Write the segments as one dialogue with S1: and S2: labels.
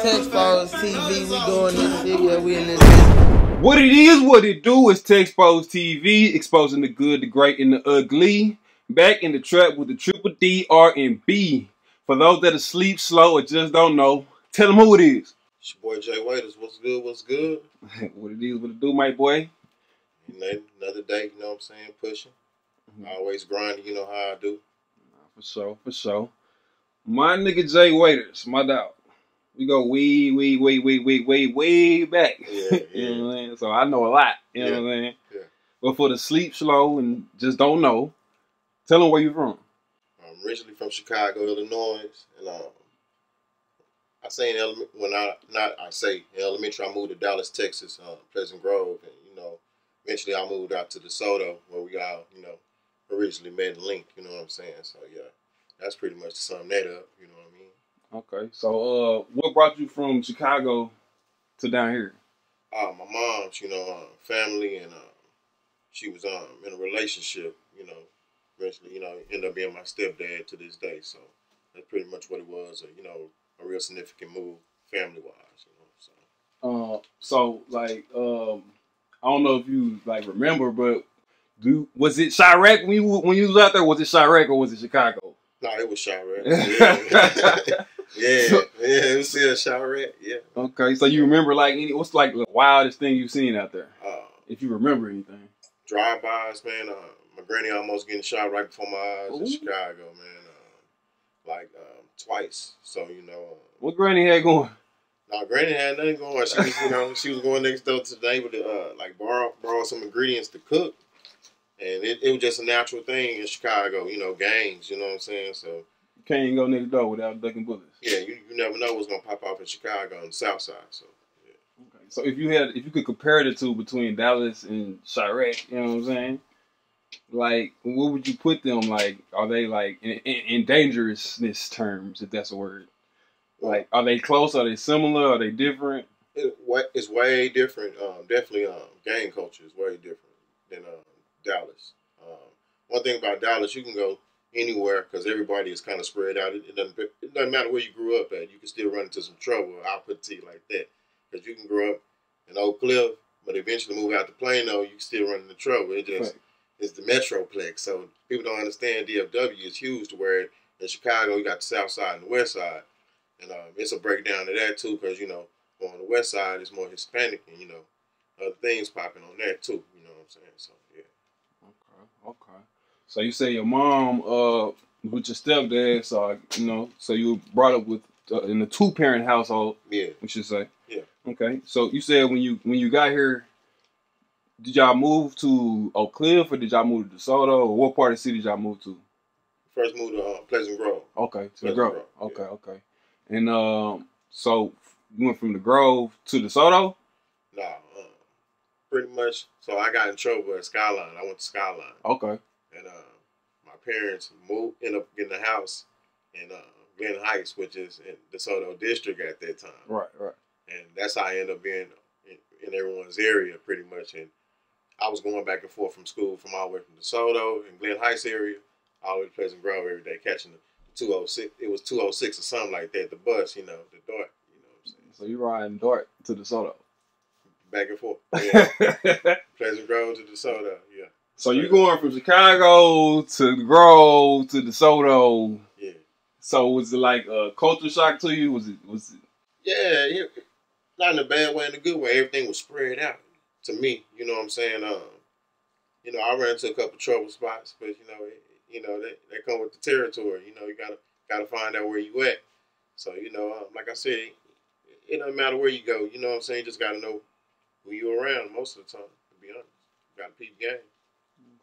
S1: TexxposedTv, we doing this shit, yeah, we in this bitch.
S2: What it is, what it do is TexxposedTv, exposing the good, the great, and the ugly. Back in the trap with the Triple D RnB. For those that are sleep slow or just don't know, tell them who it is.
S3: It's your boy J.Waiters. What's good? What's good?
S2: What it is, what it do, my boy.
S3: Another day, you know what I'm saying, pushing. Always grinding, you know how I do.
S2: For sure, for sure. My nigga J.Waiters, my dog. We go way back.
S3: Yeah.
S2: You know what I'm saying? So I know a lot, you know what I'm saying?
S3: Yeah.
S2: But for the sleep slow and just don't know, tell them where you from.
S3: I'm originally from Chicago, Illinois, and I say in elementary, I moved to Dallas, Texas, Pleasant Grove, and eventually I moved out to DeSoto, where we all, originally met and linked. You know what I'm saying? So yeah, that's pretty much to sum that up. You know what I mean?
S2: Okay, so what brought you from Chicago to down here?
S3: My mom's, family, and she was in a relationship. Eventually, ended up being my stepdad to this day. So that's pretty much what it was. A real significant move, family-wise.
S2: So like, I don't know if you like remember, but was it CHIRAQ when you was out there? Was it CHIRAQ or was it Chicago?
S3: No, it was CHIRAQ. Yeah, it was still CHIRAQ. Yeah.
S2: Okay, so you remember like what's like the wildest thing you've seen out there? If you remember anything.
S3: Drive-bys, man. My granny almost getting shot right before my eyes in Chicago, man. Twice. So
S2: what granny had going?
S3: No, granny had nothing going. She was, she was going next door to the neighbor to borrow some ingredients to cook, and it was just a natural thing in Chicago. Gangs. You know what I'm saying? So
S2: you can't go next door without ducking bullets.
S3: Yeah, you never know what's gonna pop off in Chicago on the south side. So yeah.
S2: Okay. So if you could compare the two between Dallas and CHIRAQ, you know what I'm saying? Like, what would you put them like? Are they like in dangerousness terms, if that's a word? Like, are they close? Are they similar? Are they different?
S3: It's way different. Definitely, gang culture is way different than Dallas. One thing about Dallas, you can go anywhere because everybody is kind of spread out. It doesn't matter where you grew up at. You can still run into some trouble. I'll put it to you like that. Because you can grow up in Oak Cliff, but eventually move out to Plano, you can still run into trouble. It's the Metroplex. So people don't understand DFW is huge to where in Chicago you got the south side and the west side. And it's a breakdown of that too, because on the west side it's more Hispanic, and other things popping on that too. You know what I'm saying? So yeah.
S2: Okay. So you say your mom with your stepdad, so you were brought up with in a 2-parent household.
S3: Yeah.
S2: We should say.
S3: Yeah.
S2: Okay. So you said when you got here, did y'all move to Oak Cliff or did y'all move to DeSoto, or what part of the city did y'all move to?
S3: First moved to Pleasant Grove.
S2: Okay, to the
S3: Pleasant
S2: Grove.
S3: Yeah.
S2: Okay. And so you went from the Grove to DeSoto?
S3: Nah, pretty much. So I got in trouble at Skyline. I went to Skyline.
S2: Okay.
S3: And my parents ended up getting a house in Glen Heights, which is in DeSoto District at that time.
S2: Right.
S3: And that's how I ended up being in everyone's area pretty much. And I was going back and forth from school from all the way from DeSoto and Glen Heights area all the way to Pleasant Grove every day, catching the 206. It was 206 or something like that. The bus, the DART. You know what I'm saying?
S2: So you riding DART to DeSoto?
S3: Back and forth. Yeah. Pleasant Grove to DeSoto. Yeah.
S2: So you going from Chicago to the Grove to DeSoto?
S3: Yeah.
S2: So was it like a culture shock to you? Was it?
S3: Yeah. Not in a bad way, in a good way. Everything was spread out to me. You know what I'm saying? I ran into a couple trouble spots, but they come with the territory. You gotta find out where you at. So like I said, it doesn't matter where you go. You know what I'm saying? You just gotta know who you around most of the time. To be honest, you gotta peep game.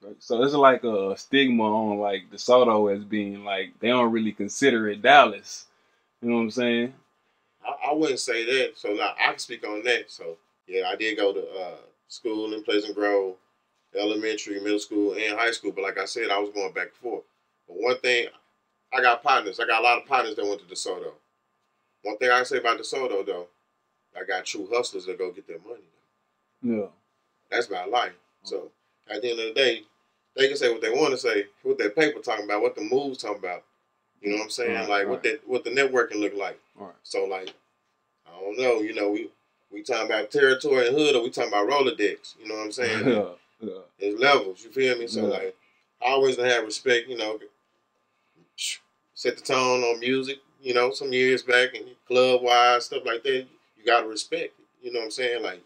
S2: Okay. So there's like a stigma on like DeSoto as being like they don't really consider it Dallas. You know what I'm saying?
S3: I wouldn't say that. So now I can speak on that. So yeah, I did go to school in Pleasant Grove, elementary, middle school, and high school. But like I said, I was going back and forth. But one thing, I got partners. I got a lot of partners that went to DeSoto. One thing I say about DeSoto, though, I got true hustlers that go get their money.
S2: Yeah.
S3: That's about life. So at the end of the day, they can say what they want to say, what that paper talking about, what the moves talking about. You know what I'm saying?
S2: Right,
S3: what the networking look like.
S2: Right.
S3: So like, I don't know. You know, we talking about territory and hood, or we talking about Rolodex. You know what I'm saying?
S2: Yeah.
S3: There's levels. You feel me? So like, I always gonna have respect. You know, set the tone on music. You know, some years back and club wise stuff like that. You gotta respect it. You know what I'm saying? Like,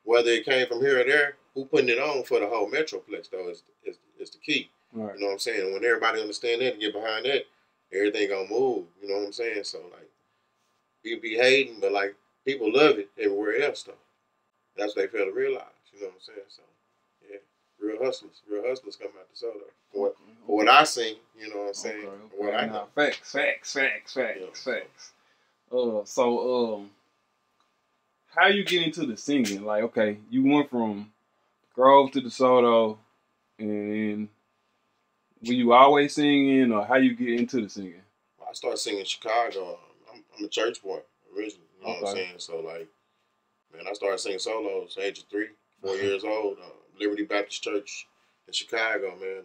S3: whether it came from here or there, who putting it on for the whole Metroplex though is the key.
S2: Right.
S3: You know what I'm saying? And when everybody understand that and get behind that, everything gonna move. You know what I'm saying? So like, we be hating, but like, people love it everywhere else though. That's what they fail to realize. You know what I'm saying? So yeah, real hustlers come out the soda. For what I seen, you know what I'm saying?
S2: Okay.
S3: For what I know.
S2: Facts. How you get into the singing? Like, okay, you went from Grove to DeSoto, and were you always singing, or how you get into the singing?
S3: I started singing in Chicago. I'm a church boy originally. You know what I'm saying? So like, man, I started singing solos age of 3, 4 years old. Liberty Baptist Church in Chicago, man.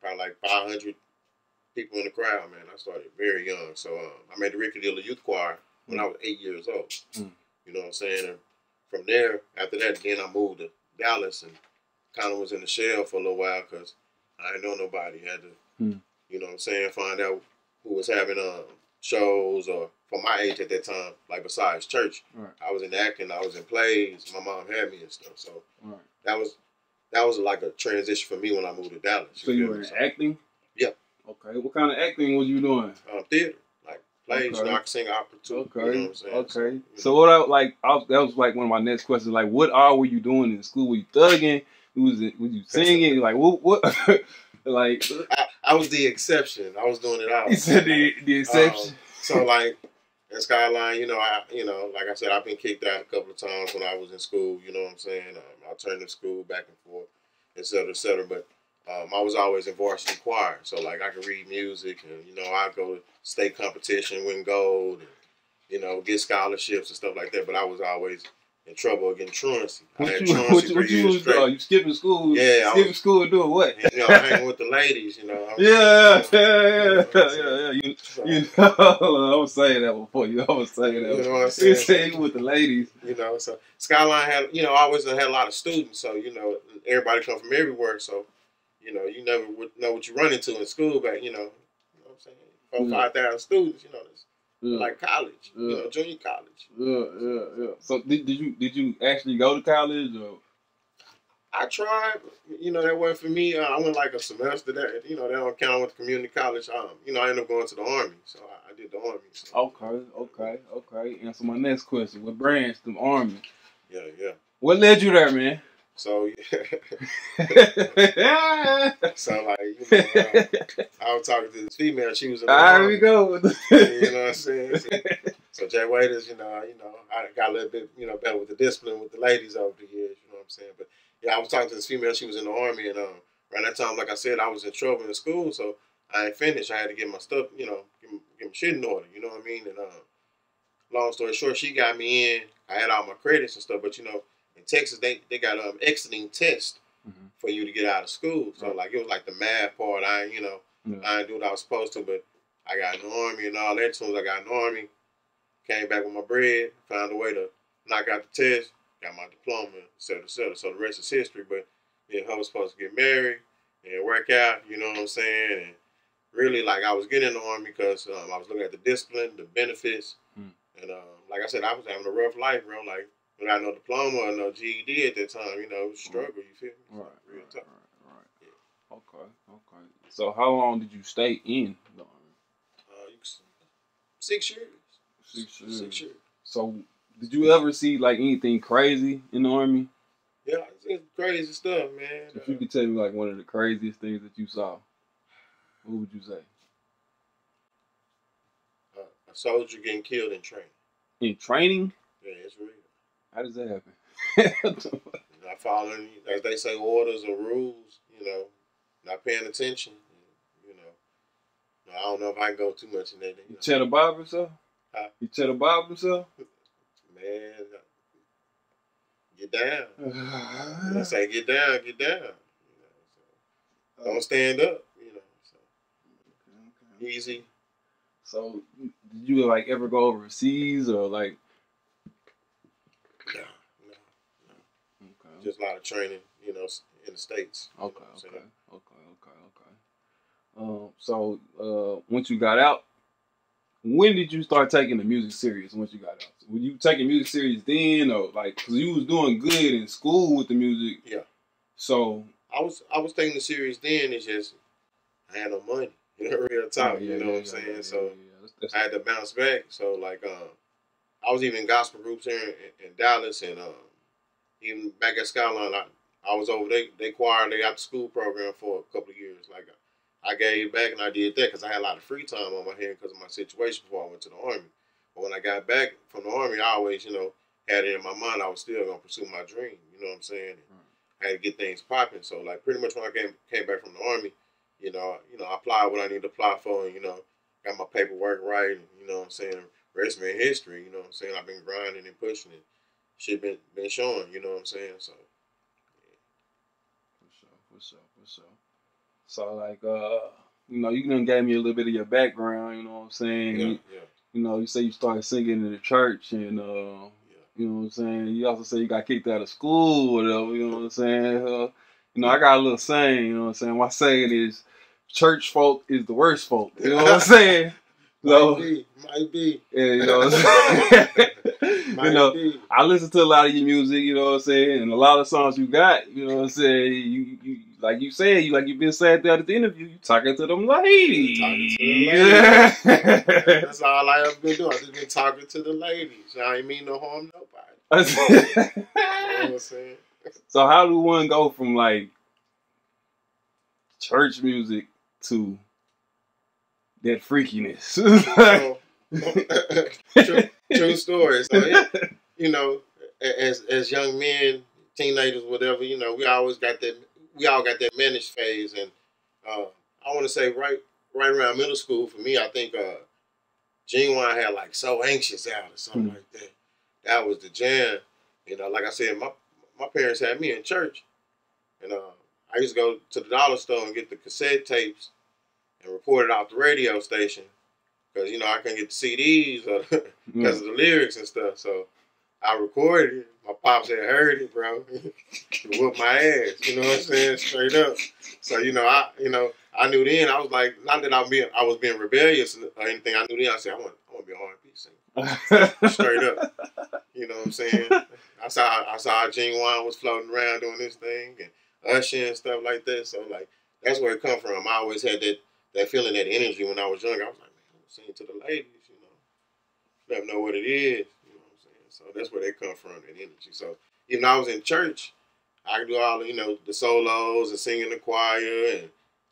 S3: Probably like 500 people in the crowd, man. I started very young. So I made the Ricky Dilla Youth Choir when I was 8 years old. You know what I'm saying? And from there, after that, then I moved to Dallas and kind of was in the shell for a little while because I didn't know nobody. Had to, you know what I'm saying, find out who was having shows or from my age at that time, like besides church.
S2: Right.
S3: I was in acting, I was in plays. My mom had me and stuff. So that was like a transition for me when I moved to Dallas.
S2: So you were in acting?
S3: Yeah.
S2: Okay. What kind of acting was you doing?
S3: Theater. Plays, you know, I can sing opera too.
S2: Okay.
S3: You know what I'm saying?
S2: Okay. So what that was like one of my next questions. Like, what all were you doing in school? Were you thugging? Was you singing? Like, what? Like,
S3: I was the exception. I was doing it all.
S2: You said the exception.
S3: So like in Skyline, you know, like I said, I've been kicked out a couple of times when I was in school. You know what I'm saying? I turned to school back and forth, et cetera, et cetera. But I was always in varsity choir, so like I could read music, and you know I go to state competition, win gold, and you know get scholarships and stuff like that. But I was always in trouble getting truancy.
S2: What you was doing? You skipping school?
S3: Yeah,
S2: skipping school and doing what?
S3: You know, hanging with the ladies. You know.
S2: Yeah. You know, I was saying that before. I was saying that.
S3: You know what I'm saying?
S2: You saying with the ladies.
S3: You know, so Skyline had, you know, always had a lot of students. So you know, everybody come from everywhere. So you know, you never would know what you run into in school, but you know what I'm saying? 5,000 students, you know, it's like college, you know, junior college.
S2: Yeah. So did you actually go to college or?
S3: I tried, you know, that wasn't for me. I went like a semester. That, you know, that don't count with community college. You know, I ended up going to the Army, so I did the Army. So.
S2: Okay. And so my next question: what branch? The Army.
S3: Yeah.
S2: What led you there, man?
S3: So, so like, you know, I was talking to this female. She was in the
S2: Here we go.
S3: You know what I'm saying? So J.Waiters, you know, I got a little bit, you know, better with the discipline with the ladies over the years. You know what I'm saying? But yeah, I was talking to this female. She was in the Army, and around that time, like I said, I was in trouble in school, so I ain't finished. I had to get my stuff, you know, get my shit in order. You know what I mean? And long story short, she got me in. I had all my credits and stuff, but you know. In Texas, they got exiting test for you to get out of school. So like it was like the math part. I didn't do what I was supposed to, but I got in the Army and all that. As soon as I got in the Army, came back with my bread, found a way to knock out the test, got my diploma, et cetera, et cetera. So the rest is history. But me and her was supposed to get married and work out. You know what I'm saying? And really, like I was getting in the Army because I was looking at the discipline, the benefits, and like I said, I was having a rough life, bro. Like. Without no diploma or no GED at that time, you know, struggle, you feel me?
S2: Right,
S3: real tough.
S2: Right. Yeah. Okay. So how long did you stay in the Army?
S3: 6 years.
S2: 6 years.
S3: 6 years.
S2: So did you ever see like anything crazy in the Army?
S3: Yeah, it's crazy stuff, man.
S2: If you could tell me like one of the craziest things that you saw, what would you say?
S3: A soldier getting killed in training.
S2: In training?
S3: Yeah, it's real.
S2: How does that happen?
S3: Not following, as they say, orders or rules, you know, not paying attention, you know. I don't know if I can go too much in that.
S2: You cheddar bob himself?
S3: Huh?
S2: You cheddar bob himself?
S3: Man, get down. I say get down. You know, so. Don't stand up, you know. So. Okay. Easy.
S2: So, did you like ever go overseas or like?
S3: No.
S2: Okay.
S3: Just a lot of training, you know, in the States.
S2: Okay. So, once you got out, when did you start taking the music serious? Once you got out, were you taking music serious then, or like, cause you was doing good in school with the music?
S3: Yeah.
S2: So
S3: I was taking it serious then. It's just I had no money, you know, real talk. You know what I'm saying? So I had to bounce back. So like, I was even in gospel groups here in Dallas, and even back at Skyline, I was over they choir, they after school program for a couple of years. Like I gave back and I did that because I had a lot of free time on my hands because of my situation before I went to the Army. But when I got back from the Army, I always, you know, had it in my mind I was still gonna pursue my dream. You know what I'm saying? I had to get things popping. So like pretty much when I came back from the Army, you know, I applied what I need to apply for, and you know, got my paperwork right, and you know what I'm saying, resume history, you know what I'm saying, I've been grinding and pushing it. Shit been showing, you know what I'm saying? So
S2: yeah. For sure. So like you know, you done gave me a little bit of your background, you know what I'm saying?
S3: Yeah.
S2: You know, you say you started singing in the church, and you know what I'm saying? You also say you got kicked out of school or whatever, you know what I'm saying? You know, I got a little saying, you know what I'm saying? My saying is, church folk is the worst folk, you know what I'm saying? So,
S3: might be.
S2: Yeah, you know what I'm saying? You know, I listen to a lot of your music, you know what I'm saying? And a lot of songs you got, you know what I'm saying? You like you said, you've been said there at the interview, you talking to them ladies.
S3: Yeah. That's all I ever been doing. I just been talking to the ladies. I ain't mean no harm to nobody. You know what I'm saying?
S2: So how do one go from like church music to that freakiness?
S3: So, true story. So, you know, as young men, teenagers, whatever, you know, we all got that managed phase, and I want to say right around middle school for me, I think Genuine had like So Anxious out or something like that. That was the jam. You know, like I said, my parents had me in church, and I used to go to the dollar store and get the cassette tapes and record it off the radio station because, you know, I couldn't get the CDs because of the lyrics and stuff. So I recorded it. My pops had heard it, bro. He whooped my ass, you know what I'm saying? Straight up. So, I knew then, I was like, not that I was being rebellious or anything. I knew then, I said, I want to be an R&B singer. Straight up. You know what I'm saying? I saw Genuine was floating around doing this thing and Usher and stuff like that. So, like, that's where it come from. I always had that feeling, that energy when I was young. I was like, man, I'm singing to the ladies, you know. Let them know what it is. You know what I'm saying? So that's where they come from, that energy. So even though I was in church, I could do all the, you know, the solos and sing in the choir and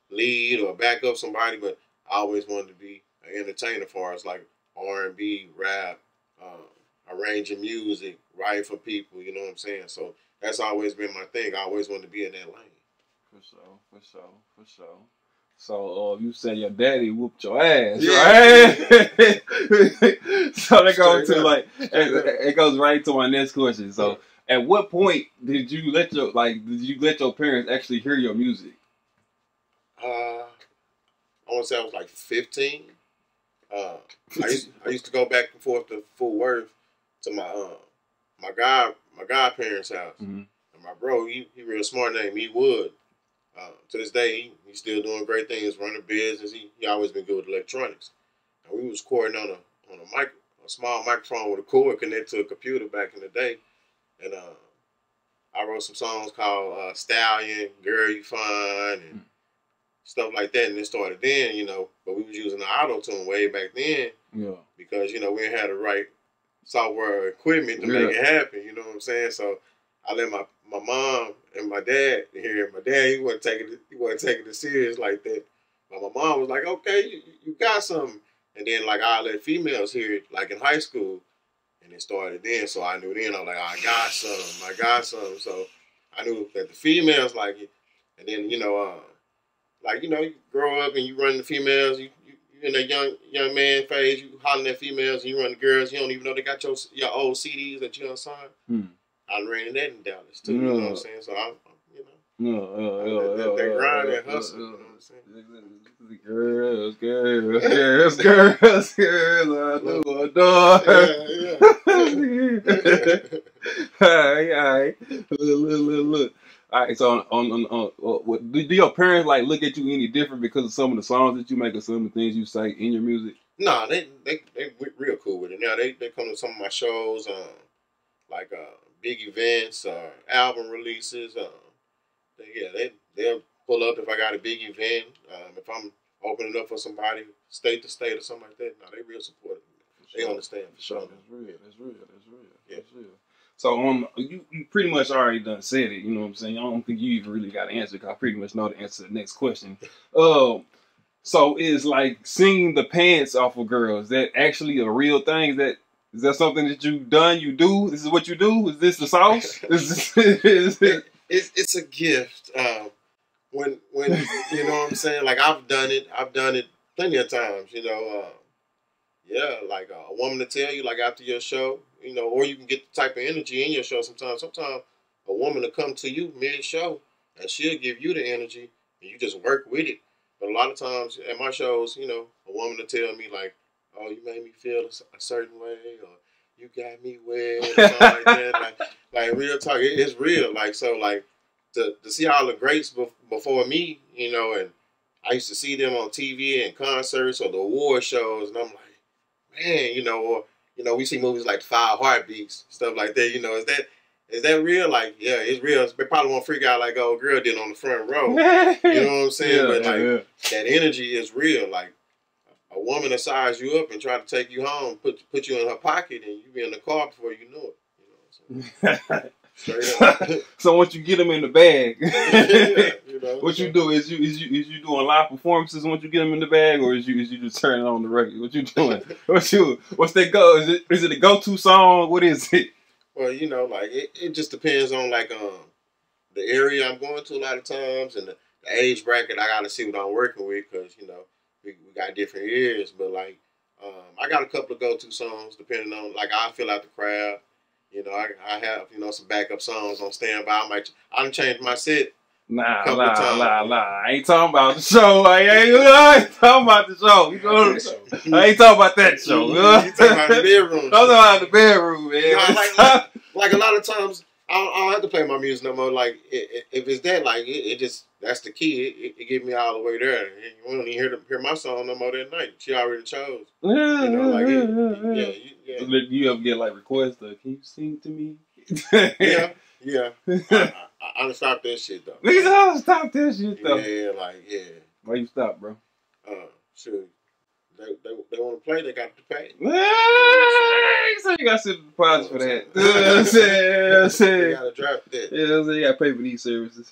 S3: lead or back up somebody, but I always wanted to be an entertainer as far as like R&B, rap, arranging music, writing for people, you know what I'm saying? So that's always been my thing. I always wanted to be in that lane.
S2: For sure. So you said your daddy whooped your ass, right? So that goes to like, it goes right to my next question. So at what point did you let your parents actually hear your music?
S3: I want to say I was like 15. I used to go back and forth to Fort Worth to my godparents' house. And my bro, he real smart, named E. Wood. To this day, he's still doing great things, running business. He always been good with electronics. And we was recording on a small microphone with a cord connected to a computer back in the day. And I wrote some songs called Stallion, Girl You Fine, and stuff like that. And it started then, you know, but we was using the auto-tune way back then. Yeah. Because, you know, we didn't have the right software equipment to make it happen, you know what I'm saying? So I let my mom and my dad hear. My dad, he wasn't taking it serious like that. But my mom was like, okay, you got something. And then, like, I let females hear it, like, in high school. And it started then, so I knew then. I was like, I got something. So I knew that the females like it. And then, you know, like, you know, you grow up and you run the females. You in that young man phase, you hollering at females and you run the girls. You don't even know they got your old CDs that you done signed. I ran in that in Dallas too. You know what I'm saying? So They grind and hustle. You know what I'm saying?
S2: Girls. Alright. Look. Alright, so do your parents like look at you any different because of some of the songs that you make or some of the things you say in your music?
S3: Nah, they real cool with it. Now they come to some of my shows, like big events, album releases. They'll pull up if I got a big event. If I'm opening up for somebody, state to state or something like that. Nah, they real supportive. They understand for sure.
S2: That's real. That's real. So you pretty much already done said it. You know what I'm saying? I don't think you even really got to answer because I pretty much know the answer to the next question. So is like singing the pants off of girls, that actually a real thing? Is that something that you've done? You do? This is what you do? Is this the sauce?
S3: It's a gift. When you know what I'm saying? Like I've done it plenty of times. You know, like a woman to tell you like after your show, you know, or you can get the type of energy in your show. Sometimes a woman will come to you mid show and she'll give you the energy and you just work with it. But a lot of times at my shows, you know, a woman will tell me like, "Oh, you made me feel a certain way," or "You got me wet," or something like that. Like real talk, it's real. Like so, like to see all the greats before me, you know, and I used to see them on TV and concerts or the award shows, and I'm like, man, you know, or you know, we see movies like 5 Heartbeats, stuff like that. You know, is that real? Like, yeah, it's real. They probably won't freak out like old girl did on the front row. You know what I'm saying? But like that energy is real. Like a woman will size you up and try to take you home, put you in her pocket, and you be in the car before you know it. You know what I'm saying? Straight up.
S2: So once you get them in the bag,
S3: you know,
S2: what you do is you doing live performances once you get them in the bag, or is you just turning on the record? What you doing? What's that go? Is it a go-to song? What is it?
S3: Well, you know, like it just depends on like the area I'm going to a lot of times and the age bracket. I got to see what I'm working with because you know we got different ears. But like I got a couple of go-to songs depending on like I fill out the crowd. You know, I have you know some backup songs on standby. I done changed my set.
S2: Nah. I ain't talking about the show. I ain't talking about the show. You know, I ain't talking about that show.
S3: You talking about the bedroom?
S2: I'm talking about the bedroom, man.
S3: You know, like a lot of times, I don't have to play my music no more. Like if it's that, like it just that's the key. It get me all the way there. You won't even hear my song no more that night. She already chose. You know, like yeah.
S2: You ever get like requests? Can you sing to me?
S3: Yeah. I done stopped that shit though.
S2: Niggas always stop that shit though.
S3: Yeah.
S2: Why you stop, bro?
S3: Sure. They want to play, they got to pay.
S2: So you got to sit the deposit for that. You know what I'm saying?
S3: You got to drop that.
S2: Yeah, I'm saying you got to pay for these services.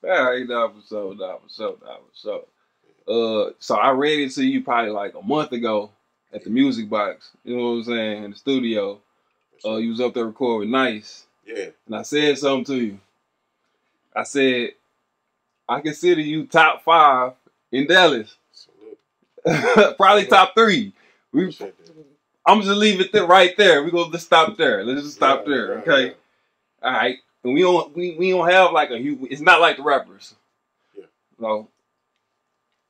S2: Alright, for sure. So I read it to you probably like a month ago at the Music Box. You know what I'm saying? In the studio. You was up there recording Nice.
S3: Yeah.
S2: And I said something to you. I said, I consider you top 5 in Dallas. Probably top 3. I'm just leave it right there. We're gonna just stop there. Let's just stop there. Okay. All right. And we don't have like it's not like the rappers.
S3: Yeah.
S2: So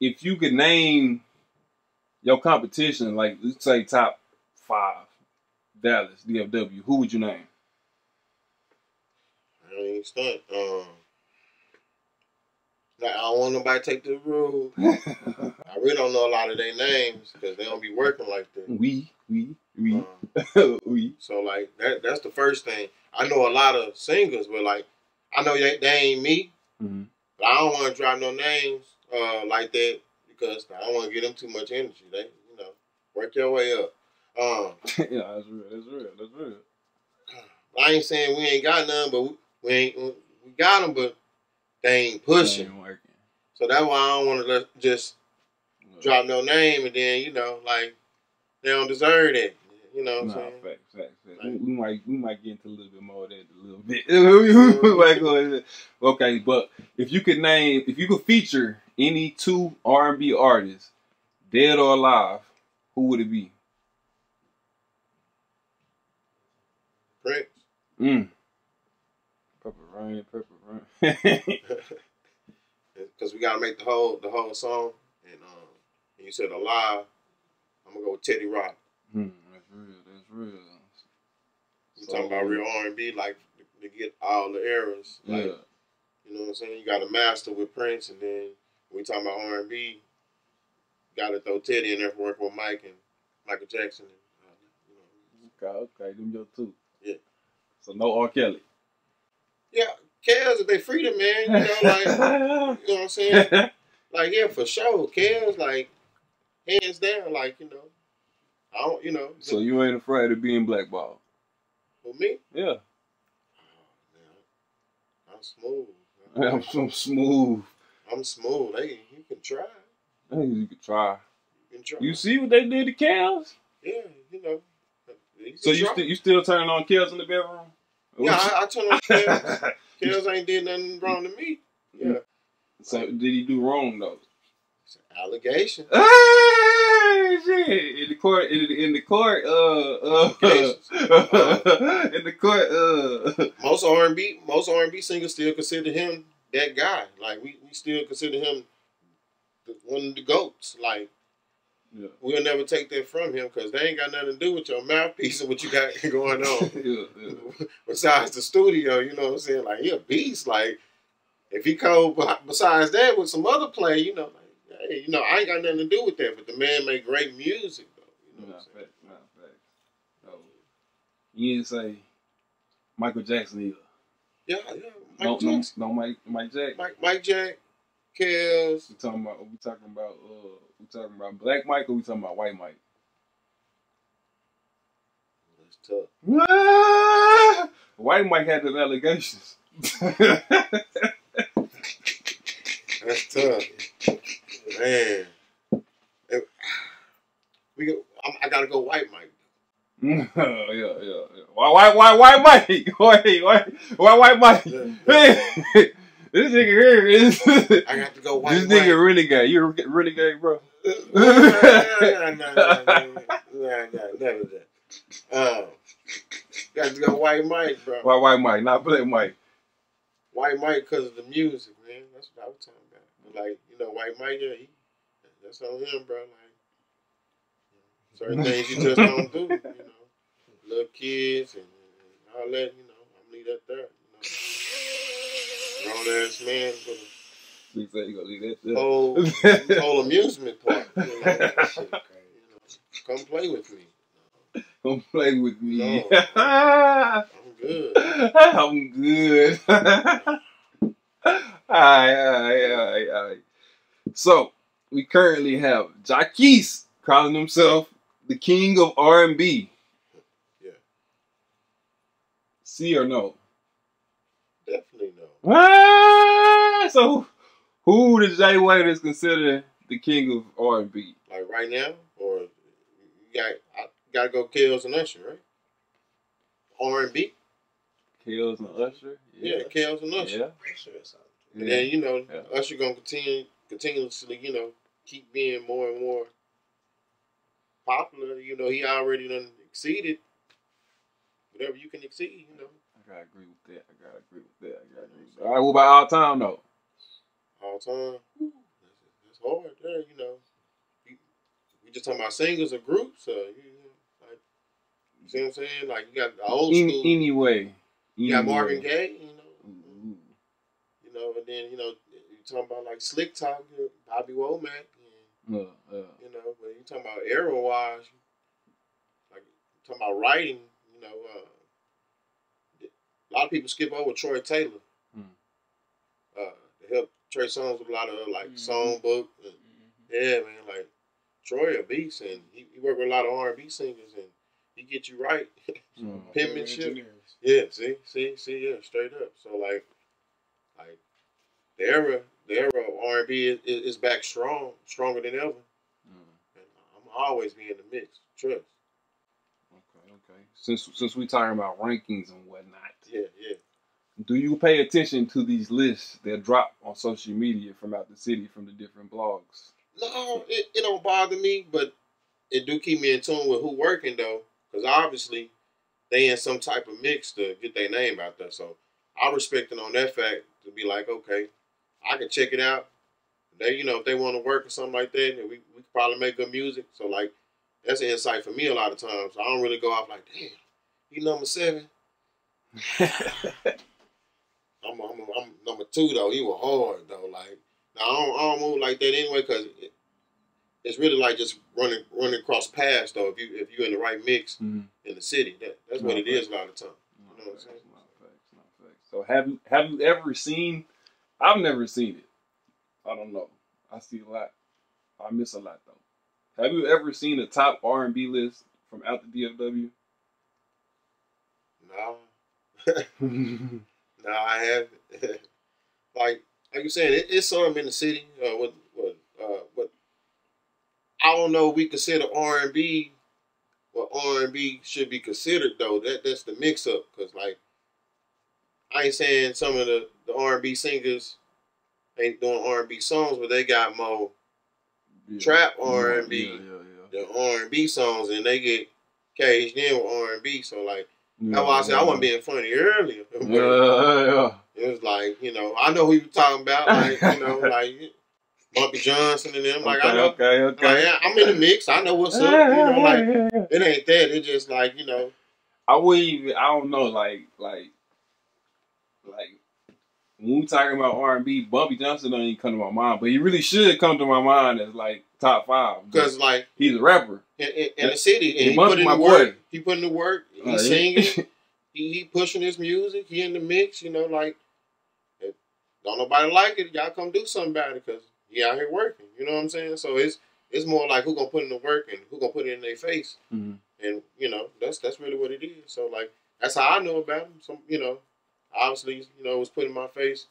S2: if you could name your competition, like let's say top 5 Dallas, DFW, who would you name?
S3: I don't even stunt. Like, I don't want nobody to take the rule. I really don't know a lot of their names because they don't be working like that.
S2: We.
S3: So like that's the first thing. I know a lot of singers, but like I know they ain't me.
S2: Mm-hmm.
S3: But I don't want to drop no names like that because I don't want to give them too much energy. They, you know, work your way up.
S2: Yeah, that's real.
S3: I ain't saying we ain't got none, but we got them, but they ain't pushing.
S2: They ain't working.
S3: So that's why I don't want to just drop no name and then, you know, like, they don't deserve it. You know what I'm saying?
S2: Facts. Like, we might get into a little bit more of that a little bit. We might go into, okay, but if you could feature any 2 R&B artists, dead or alive, who would it be?
S3: Prince.
S2: Purple rain, purple rain.
S3: Because we gotta make the whole song. And you said alive. I'm gonna go with Teddy Rock.
S2: That's real. That's real.
S3: You talking about real R&B, like to get all the eras. Like,
S2: Yeah.
S3: you know what I'm saying? You got a master with Prince, and then when we talking about R&B, you gotta throw Teddy in there for working with Mike and Michael Jackson. And,
S2: Okay, them your two.
S3: Yeah.
S2: So no R. Kelly.
S3: Yeah, Kels, if they freedom, man, you know, like, you know what I'm saying? Like, yeah, for sure. Kels, like, hands down, like, you know, I don't, you know.
S2: So you ain't afraid of being blackballed?
S3: For me?
S2: Yeah.
S3: Oh, man, I'm smooth.
S2: I'm so smooth.
S3: I'm smooth. Hey, you can try.
S2: Hey, you can try.
S3: You can try.
S2: You see what they did to Kels?
S3: Yeah, you know.
S2: So you still turning on Kels in the bedroom?
S3: Yeah, I turn on Kels. Kels ain't did nothing wrong to me. Yeah.
S2: So did he do wrong though?
S3: It's an allegation.
S2: Hey, shit! In the court, in the court,
S3: Most R&B singers still consider him that guy. Like we still consider him one of the GOATs. Like
S2: yeah.
S3: We'll never take that from him because they ain't got nothing to do with your mouthpiece and what you got going on.
S2: Yeah.
S3: Besides the studio, you know what I'm saying? Like he a beast. Like if he cold besides that with some other play, you know, like hey, you know, I ain't got nothing to do with that. But the man make great music though. You know what I'm saying?
S2: No. You didn't say Michael Jackson either.
S3: Yeah. Mike Jackson.
S2: No, Mike Jack.
S3: Mike Jack, Kels.
S2: We talking about Black Mike or we talking about White Mike?
S3: That's tough.
S2: White Mike had them allegations.
S3: That's tough, man. I gotta go White Mike.
S2: Yeah. Why White Mike? Why White Mike?
S3: Yeah.
S2: This nigga here is.
S3: I got to go White Mike.
S2: This nigga renegade. You a renegade, bro?
S3: Nah, never that. Got to go White Mike, bro.
S2: Why White Mike, not Black Mike?
S3: White Mike because of the music, man. That's what I was talking about. But like, you know, White Mike, yeah, that's on him, bro. Like, certain things you just don't do, you know. Little kids and all that, you know. I'm leave that there, you know. Grown ass man for the
S2: You say you gonna leave that there?
S3: whole amusement park. You know, that shit crazy. You know, come play with me.
S2: Come play with me.
S3: No, I'm good.
S2: I'm good. Alright. So we currently have Jaquise calling himself the king of R&B.
S3: Yeah.
S2: See or no?
S3: Definitely no.
S2: So who does J.Waiters consider the king of R&B?
S3: Like right now, or I gotta go Kels and Usher, right? R&B.
S2: Kels and Usher.
S3: Yeah, Kels and Usher.
S2: Yeah.
S3: And then you know, Usher gonna continuously, you know, keep being more and more popular. You know, he already done exceeded whatever you can exceed. You know.
S2: I gotta agree with that. All right, what about all time though?
S3: All time, it's hard. Yeah, you know. We just talking about singles or groups, or like you see what I'm saying? Like you got the old school.
S2: Anyway,
S3: you got Marvin Gaye, you know. Mm-hmm. You know, and then you know you talking about like Slick Talk, Bobby Womack, and you know. But you talking about era wise, like you talking about writing, you know. A lot of people skip over Troy Taylor. To help Trey Songz with a lot of like songbook. Yeah, man, like Troy a beast, and he work with a lot of R&B singers, and he get you right. Penmanship. Yeah, see, yeah, straight up. So like the era of R&B is back stronger than ever. And I'm always be in the mix. Trust.
S2: Okay. Since we talking about rankings and whatnot.
S3: Yeah.
S2: Do you pay attention to these lists that drop on social media from out the city from the different blogs?
S3: No, it don't bother me, but it do keep me in tune with who working though, because obviously they in some type of mix to get their name out there. So I respect it on that fact to be like, okay, I can check it out. They, you know, if they want to work or something like that, we could probably make good music. So like, that's an insight for me a lot of times. I don't really go off like, damn, he number 7. I'm number 2 though. He was hard though. Like, now I don't move like that anyway because it's really like just running across paths though. If you in the right mix in the city, that's what it is a lot of time. You know what I'm saying?
S2: Not facts. So have you ever seen? I've never seen it. I don't know. I see a lot. I miss a lot though. Have you ever seen a top R&B list from out the DFW?
S3: No. No, I haven't. like you saying, it's some in the city. What I don't know. If we consider R&B. What R&B should be considered though. That's the mix up. Cause like I ain't saying some of the R&B singers ain't doing R&B songs, but they got more trap R&B than R&B songs, and they get caged in with R&B. So like. That's why I said I wasn't being funny earlier. It was like, you know, I know who you talking about, like, you know, like Bumpy Johnson and them. Like, I know, like, I'm in the mix. I know what's up. You know, like, it ain't that. It's just like, you know.
S2: I don't know, like when we talking about R&B, Bumpy Johnson don't even come to my mind, but he really should come to my mind as like top 5
S3: because like
S2: he's a rapper
S3: in the city, and he put in the work. He put in the work. He's singing. he pushing his music. He in the mix. You know, like if don't nobody like it, y'all come do something about it because he out here working. You know what I'm saying? So it's more like who gonna put in the work and who gonna put it in their face, and you know that's really what it is. So like that's how I know about him. Some you know. Obviously, you know, it was put in my face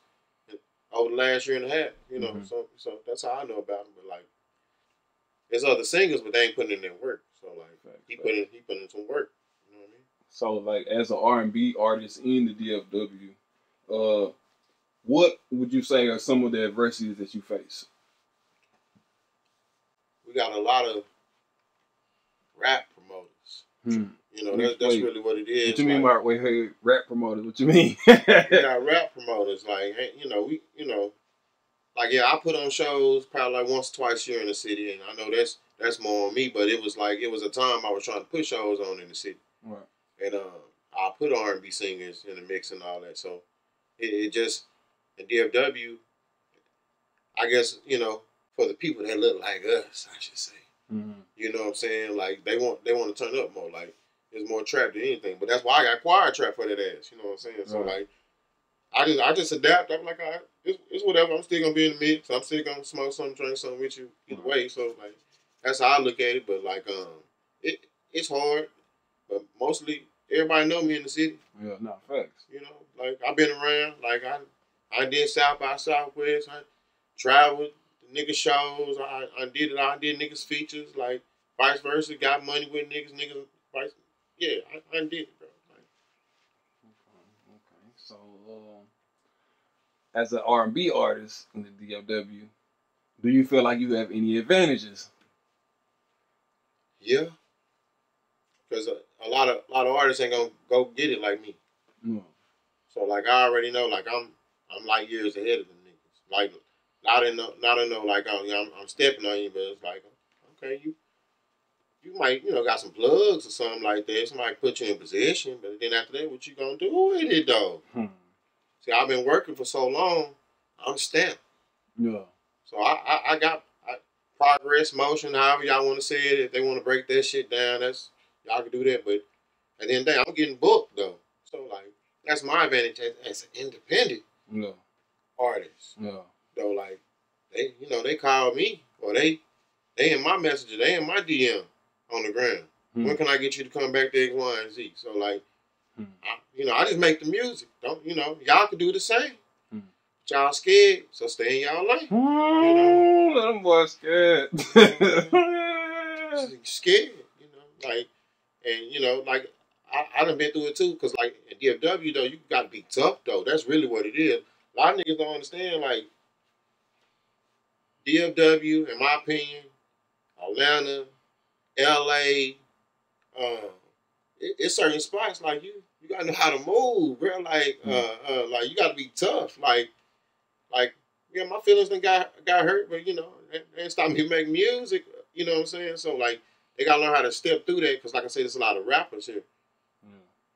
S3: over the last year and a half, you know, so that's how I know about him. But like, there's other singers, but they ain't putting in their work. So like, he put in some work. You know what I mean?
S2: So like, as an R&B artist in the DFW, what would you say are some of the adversities that you face?
S3: We got a lot of rap promoters. You know, that's really what it is.
S2: What you mean by rap promoters? What you mean?
S3: We got rap promoters, like, you know, like, yeah, I put on shows probably like once or twice a year in the city, and I know that's more on me, but it was a time I was trying to put shows on in the city.
S2: Right.
S3: And I put R&B singers in the mix and all that, so it just, in DFW, I guess, you know, for the people that look like us, I should say. You know what I'm saying? Like, they want to turn up more, like, there's more trap than anything, but that's why I got choir trap for that ass. You know what I'm saying? So like, I just adapt. I'm like, it's whatever. I'm still gonna be in the mix. I'm still gonna smoke something, drink something with you either way. So like, that's how I look at it. But like, it's hard. But mostly, everybody know me in the city.
S2: Yeah, no facts.
S3: You know, like I've been around. Like I did South by Southwest. I traveled the nigga shows. I did niggas features. Like vice versa. Got money with niggas. Vice. Yeah, I did it, bro. Like,
S2: okay. So, as an R&B artist in the DFW, do you feel like you have any advantages?
S3: Yeah, because a lot of artists ain't gonna go get it like me. So like I already know, like I'm like years ahead of them niggas. Like not in no like I'm stepping on you, but it's like okay, you might, you know, got some plugs or something like that. Somebody put you in position, but then after that, what you gonna do with it, though? See, I've been working for so long, I'm stamped. Yeah. So I got progress, motion, however y'all want to say it. If they want to break that shit down, that's y'all can do that. But at the end of the day, I'm getting booked, though. So, like, that's my advantage as an independent artist. Yeah. So, like, they call me, or they in my messenger, they in my DM. On the ground. When can I get you to come back to X, Y, and Z? So like, I just make the music. Don't y'all can do the same. But y'all scared, so stay in y'all lane. You know,
S2: them boys scared.
S3: Scared, like, and like I done been through it too. Cause like in DFW though, you gotta be tough though. That's really what it is. A lot of niggas don't understand. Like DFW, in my opinion, Atlanta. LA, it's certain spots like you you gotta know how to move, bro. Like you gotta be tough. Like yeah, my feelings done got hurt, but you know, they didn't stop me making music. You know what I'm saying? So like, they gotta learn how to step through that, because like I said, there's a lot of rappers here,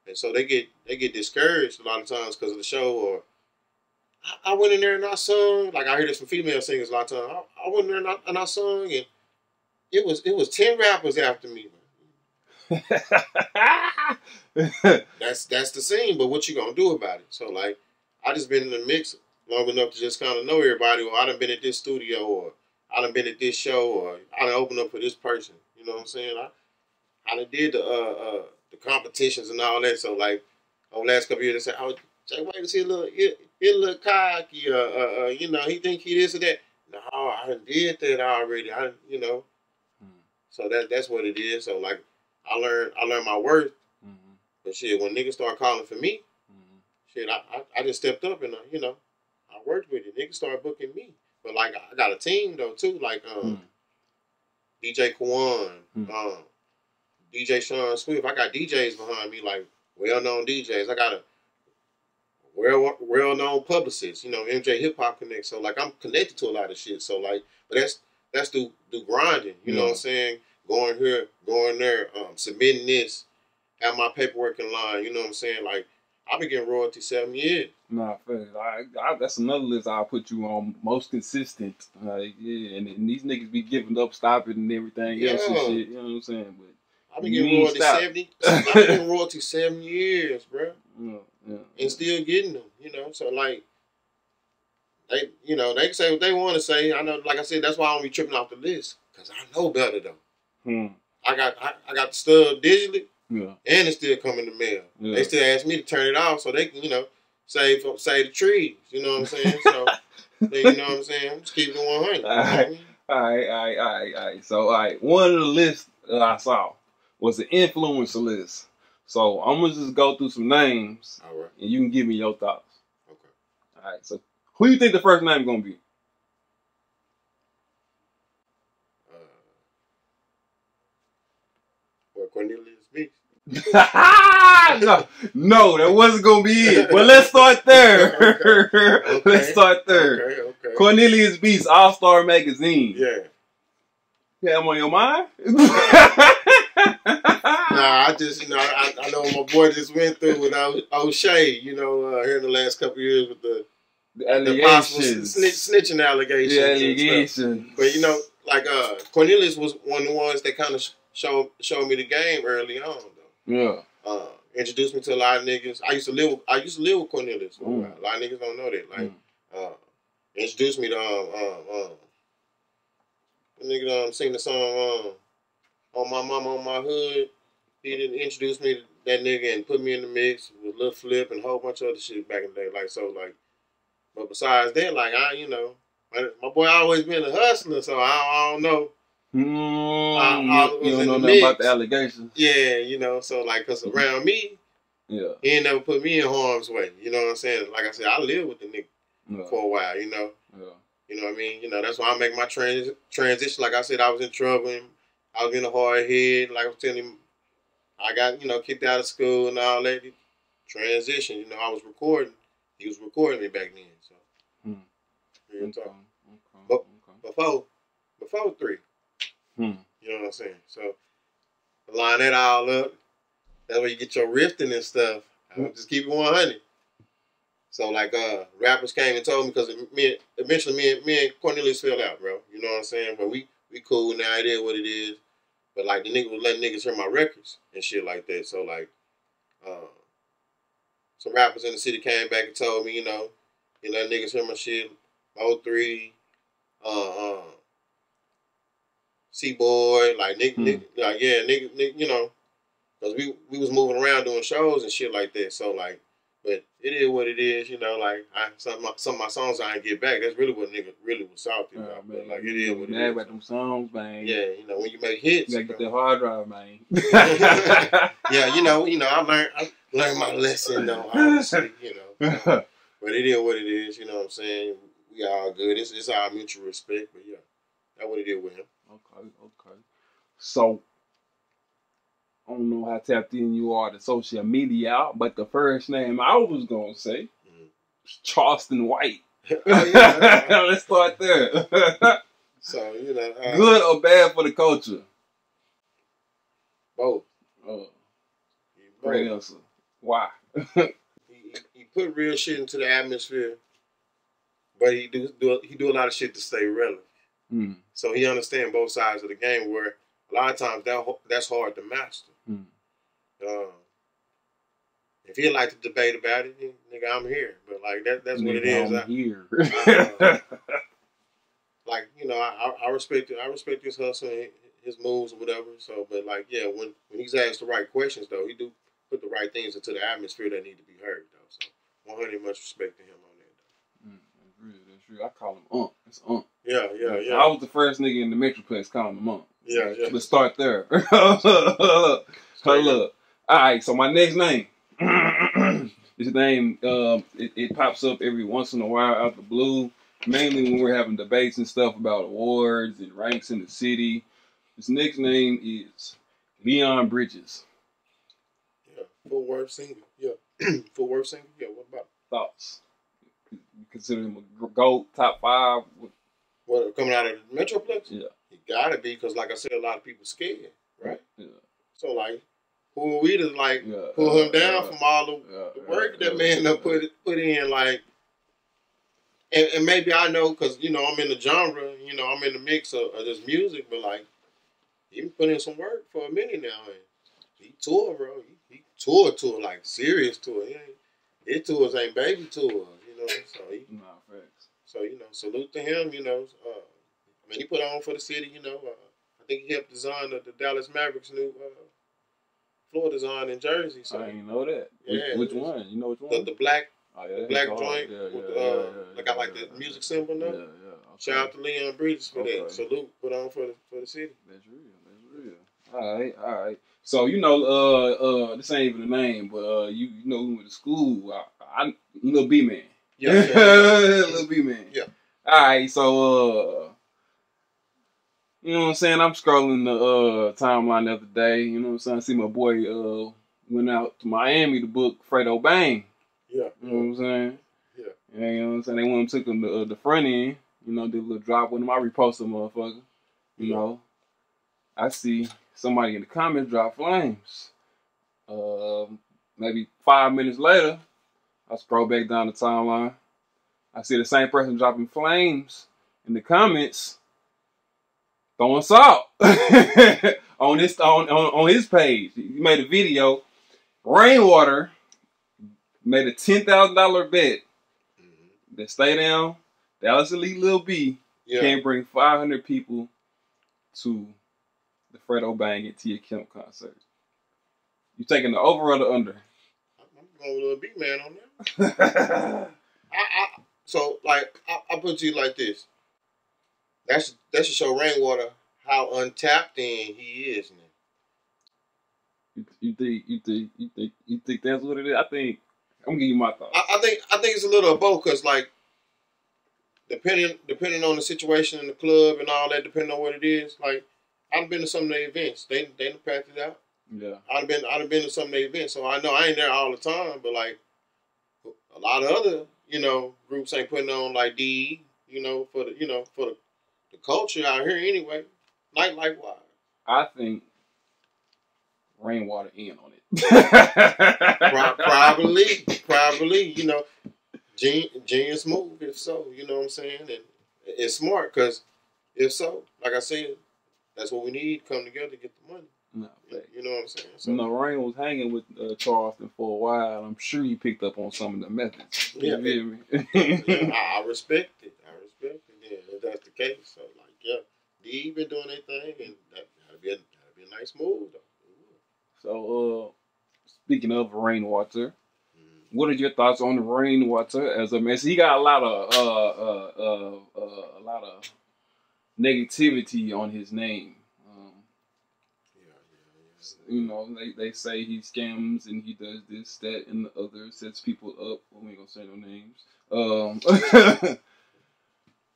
S3: and so they get discouraged a lot of times because of the show. Or I went in there and I sung. Like I hear this from female singers a lot of times. I went in there and I sung, and it was 10 rappers after me, man. That's the scene, but what you gonna do about it? So like, I just been in the mix long enough to just kind of know everybody, or I done been at this studio, or I done been at this show, or I done opened up for this person. You know what I'm saying? I done did the competitions and all that. So like, over the last couple of years, they said, "Oh, J.Waiters, he a little cocky, you know, he think he this or that." No, I done did that already. You know. So that's what it is. So like, I learned my worth. But shit, when niggas start calling for me, shit, I just stepped up and you know, I worked with it. Niggas started booking me. But like, I got a team though too. Like DJ Kwan, DJ Sean Swift. I got DJs behind me, like well-known DJs. I got a well-known publicist. You know, MJ Hip Hop Connect. So like, I'm connected to a lot of shit. So like, but that's through grinding. You know what I'm saying? Going here, going there, submitting this, have my paperwork in line. You know what I'm saying? Like, I've been getting royalty 7 years.
S2: Nah, that's another list I'll put you on, most consistent. Like, yeah, and these niggas be giving up, stopping, and everything else and shit. You know what I'm saying? But
S3: I've been getting royalty 70. I've been getting royalty 7 years, bro. And still getting them. You know, so like, they can say what they want to say. I know, like I said, that's why I don't be tripping off the list, because I know better though. I got the stub digitally. And it's still coming in the mail. They still ask me to turn it off so they can, you know, save the trees. You know what I'm saying? So, you know what I'm saying? Just keep it 100.
S2: All right. So, one of the lists that I saw was the influencer list. So, I'm going to just go through some names.
S3: All right.
S2: And you can give me your thoughts.
S3: Okay.
S2: All right. So, who do you think the first name is going to be?
S3: Cornelius Beach.
S2: no, that wasn't gonna be it. But let's start there. Okay. Let's start there.
S3: Okay.
S2: Cornelius Beast, All-Star Magazine.
S3: Yeah.
S2: You have him on your mind?
S3: Nah, I just, you know, I know what my boy just went through with O'Shea, you know, here in the last couple of years with the
S2: allegations,
S3: snitching allegations.
S2: The allegations.
S3: But you know, like Cornelius was one of the ones that kind of showed me the game early on, though.
S2: Yeah.
S3: Introduced me to a lot of niggas. I used to live with Cornelius for a while. A lot of niggas don't know that. Like, introduced me to the nigga sing the song "On My Mama on My Hood." He didn't introduce me to that nigga and put me in the mix with Lil Flip and a whole bunch of other shit back in the day. Like, so like, but besides that, like, you know, my boy always been a hustler, so I don't know.
S2: You don't know nothing about the allegations.
S3: Yeah, you know, so like, cause around me, he ain't never put me in harm's way. You know what I'm saying? Like I said, I lived with the nigga for a while. You know, you know what I mean. You know, that's why I make my transition. Like I said, I was in trouble. And I was in a hard head. Like I was telling him, I got kicked out of school and all that. Transition. You know, I was recording. He was recording me back then. So, real talk. But before 3. You know what I'm saying? So, line that all up. That's where you get your rifting and stuff. Just keep it 100. So, like, rappers came and told me, because eventually me and Cornelius fell out, bro. You know what I'm saying? But we cool now. It is what it is. But, like, the nigga was letting niggas hear my records and shit like that. So, like, some rappers in the city came back and told me, you know, you let niggas hear my shit. 03, C-Boy, like, nigga, like, yeah, nigga, you know, because we was moving around doing shows and shit like that. So, like, but it is what it is, you know, like, some of my songs I ain't get back. That's really what nigga really was salty about. But, like, it is what it is.
S2: About them songs, man.
S3: Yeah, you know, when you make hits.
S2: You gotta get that hard drive, man.
S3: Yeah, you know, I learned my lesson, though, obviously, you know. But it is what it is, you know what I'm saying? We all good. It's our mutual respect, but yeah, that's what it is with him.
S2: Okay. So, don't know how tapped in you are to social media, but the first name I was gonna say was Charleston White. Let's start there.
S3: So,
S2: good or bad for the culture?
S3: Both.
S2: Great answer. Why?
S3: he put real shit into the atmosphere, but he do a lot of shit to stay relevant. So he understands both sides of the game, where a lot of times that's hard to master. If you like to debate about it, nigga, I'm here. But like that's nigga, what it is.
S2: I'm here.
S3: Like, I respect it. I respect his hustle and his moves or whatever. So, but like, yeah, when he's asked the right questions, though, he do put the right things into the atmosphere that need to be heard, though. So, 100 much respect to him on that, though.
S2: That's real. I call him Ump. It's Ump.
S3: Yeah.
S2: I was the first nigga in the Metroplex calling him Ump.
S3: Yeah.
S2: Let's start there. Hold up. All right, so my next name. This name, it pops up every once in a while out the blue. Mainly when we're having debates and stuff about awards and ranks in the city. His next name is Leon Bridges.
S3: Yeah, full worth singer. Yeah, full worth singer. Yeah, what about
S2: thoughts? You consider him a GOAT, top 5?
S3: What, coming out of the Metroplex?
S2: Yeah.
S3: He gotta be, because like I said, a lot of people scared, right?
S2: Yeah.
S3: So like, who are we to like pull him down from all the work that man done put in, like. And maybe I know, because, I'm in the genre, I'm in the mix of this music, but, like, he been putting in some work for a minute now. And he tour, bro. He tour, like, serious tour. His tours ain't baby tour, So,
S2: facts.
S3: So, salute to him, he put on for the city, I think he helped design the Dallas Mavericks' new floor design in Jersey. So
S2: I didn't know that.
S3: Yeah.
S2: Which one? You know which one?
S3: The black.
S2: Oh, yeah,
S3: black joint with I got like the music symbol now.
S2: Okay.
S3: Shout out to Leon Bridges for that. Salute, put on for the city.
S2: That's real. All right. So this ain't even a name, but we went to school. I Lil B Man.
S3: Yeah.
S2: Lil B Man.
S3: Yeah.
S2: All right. So you know what I'm saying? I'm scrolling the timeline the other day. You know what I'm saying? I see my boy went out to Miami to book Fredo Bang.
S3: Yeah.
S2: You know what I'm saying?
S3: Yeah.
S2: You know what I'm saying? They went and took him to the front end. Did a little drop with him. I reposted motherfucker. I see somebody in the comments drop flames. Maybe 5 minutes later, I scroll back down the timeline. I see the same person dropping flames in the comments, throwing salt on his page. He made a video. RainWater made a $10,000 bet that stay down. Dallas Elite Lil B can't bring 500 people to the Fredo Bang and Tia Kemp concert. You taking the over or the under?
S3: I'm going with Lil B Man on that. So like I put to you like this. That should show RainWater how untapped in he is now. You
S2: think that's what it is? I think I'm gonna give you my thoughts.
S3: I think it's a little of both, because like depending on the situation in the club and all that, depending on what it is, like I've been to some of their events. They done packed it out.
S2: Yeah.
S3: I've been to some of their events, so I know I ain't there all the time, but like a lot of other, groups ain't putting on like DE, for the culture out here anyway. Nightlife wise.
S2: I think RainWater in on it.
S3: Probably, genius move, if so, you know what I'm saying? And it's smart, because if so, like I said, that's what we need, come together to get the money.
S2: No,
S3: you know what I'm saying? So,
S2: Rain was hanging with Charleston for a while. I'm sure he picked up on some of the methods.
S3: Yeah, I respect it. Yeah, if that's the case. So, like, yeah, D been doing their thing, and that'd be a nice move, though.
S2: So, speaking of RainWater, what are your thoughts on RainWater as a man? So he got a lot of negativity on his name. They say he scams and he does this, that, and the other, sets people up. We ain't gonna say no names.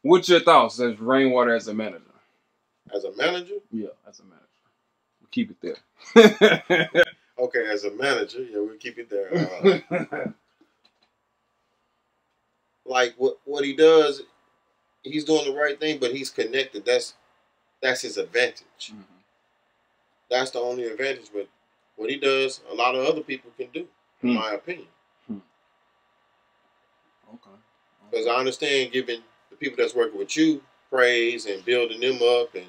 S2: What's your thoughts as RainWater as a manager?
S3: As a manager?
S2: Yeah, as a manager. keep it there.
S3: Okay, as a manager, yeah, we'll keep it there. Like what he does, he's doing the right thing, but he's connected. That's his advantage.
S2: Mm-hmm.
S3: That's the only advantage. But what he does, a lot of other people can do, in my opinion.
S2: Okay.
S3: Because I understand giving the people that's working with you praise and building them up, and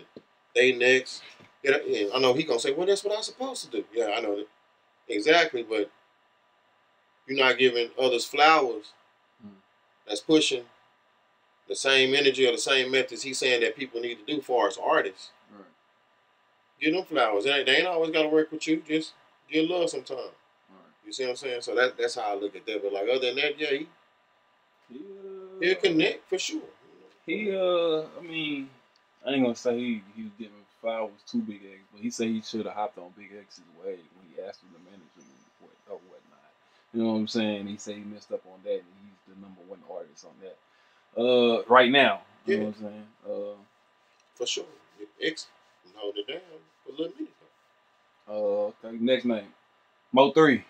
S3: they next. And I know he gonna say, "Well, that's what I'm supposed to do." Yeah, I know that exactly. But you're not giving others flowers. That's pushing the same energy or the same methods he's saying that people need to do for as artists.
S2: Right.
S3: Give them flowers. They ain't always got to work with you. Just give love sometimes.
S2: Right.
S3: You see what I'm saying? So that's how I look at that. But like other than that, yeah, he'll connect for sure.
S2: I mean, I ain't gonna say he was giving flowers to Big X, but he said he should have hopped on Big X's way when he asked him to manage him or whatnot. You know what I'm saying? He said he messed up on that, and he's the #1 artist on that. Right now. You know what I'm saying?
S3: For sure. X can hold it down for a little minute.
S2: Okay, next name. Mo3.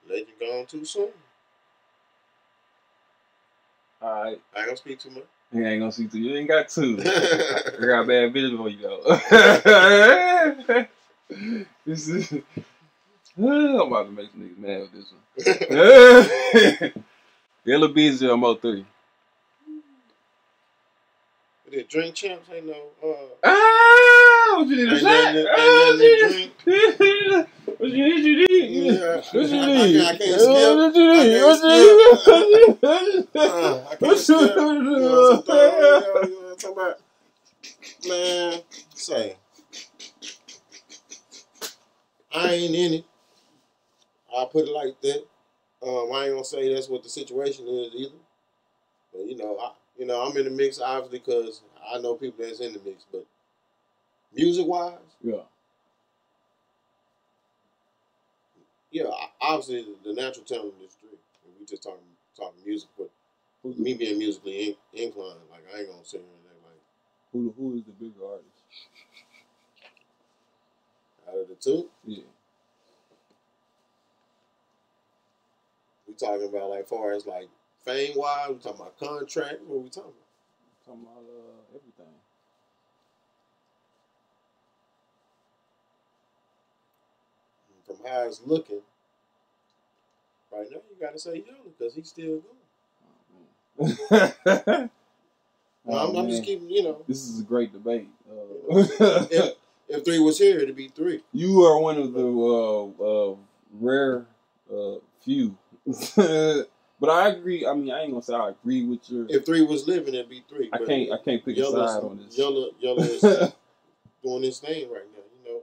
S3: Legend gone too soon.
S2: Alright.
S3: I ain't gonna speak too much.
S2: He ain't gonna see to you. You ain't got to. I got a bad vision for you though. This is I'm about to make some niggas mad with this one. Yellow Beezy or Mo3.
S3: The drink champs ain't no
S2: what you need a shot? What you need?
S3: Yeah,
S2: What you need?
S3: I can't skip.
S2: What you need?
S3: I can't skip. You know what I'm talking about? Man, say, I ain't in it. I'll put it like that. I ain't gonna say that's what the situation is either. But I'm in the mix obviously because I know people that's in the mix. But music wise, yeah, obviously the natural talent is three. We just talking music, but me being musically inclined, like I ain't gonna say anything like.
S2: Who is the bigger artist?
S3: Out of the two?
S2: Yeah.
S3: We talking about like far as like fame wise, we talking about contract, what we talking about?
S2: Talking about everything.
S3: From how it's looking, right now you gotta say Young because he's still going. I'm just keeping,
S2: This is a great debate.
S3: If three was here, it'd be three.
S2: You are one of the rare few. But I agree. I mean, I ain't gonna say I agree with your.
S3: If three was living, it'd be three.
S2: I can't pick a side on this.
S3: Yellow is doing his thing right now.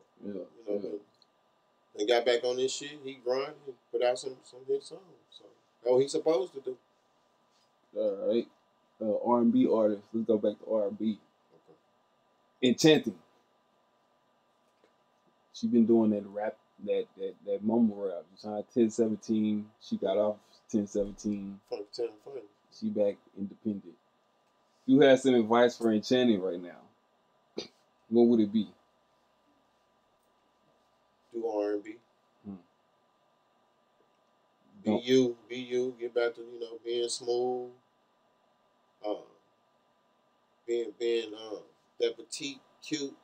S3: They got back on this shit. He grinded, put out some hit songs. So he's supposed to do.
S2: All right, RnB artist. Let's go back to RnB. Okay. Enchanting. She been doing that rap, that mumble rap. She signed 1017. She got off 1017. She back independent. You had some advice for Enchanting right now. What would it be?
S3: Do R&B. Be you. Get back to being smooth. Being that petite, cute,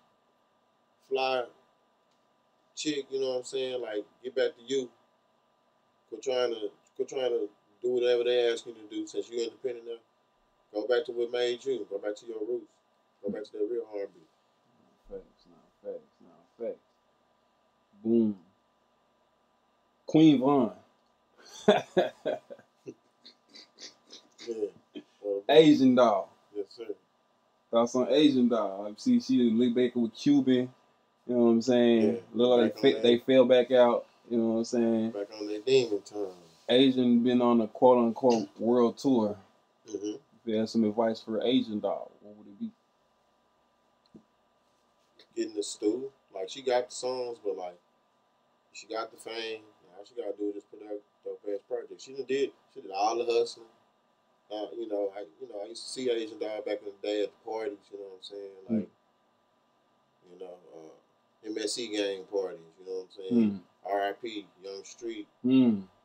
S3: fly chick. You know what I'm saying? Like get back to you. Quit trying to do whatever they ask you to do since you're independent now. Go back to what made you. Go back to your roots. Go back to that real R&B.
S2: Facts. Boom. Queen Vaughn.
S3: Yeah. Well,
S2: Asian doll.
S3: Yes, sir.
S2: Thoughts on Asian doll. See, she linked back with Cuban. You know what I'm saying?
S3: Yeah,
S2: look like they fell back out. You know what I'm saying?
S3: Back on their demon time.
S2: Asian been on a quote unquote world tour.
S3: Mm-hmm.
S2: If you had some advice for Asian doll, what would it be?
S3: Getting the stew. Like she got the songs, but like she got the fame. All she gotta do is just put out dope ass project. She did all the hustling. I used to see Asian doll back in the day at the parties. You know what I'm saying? Like, MSC gang parties. You know what I'm saying? R.I.P. Young Street. You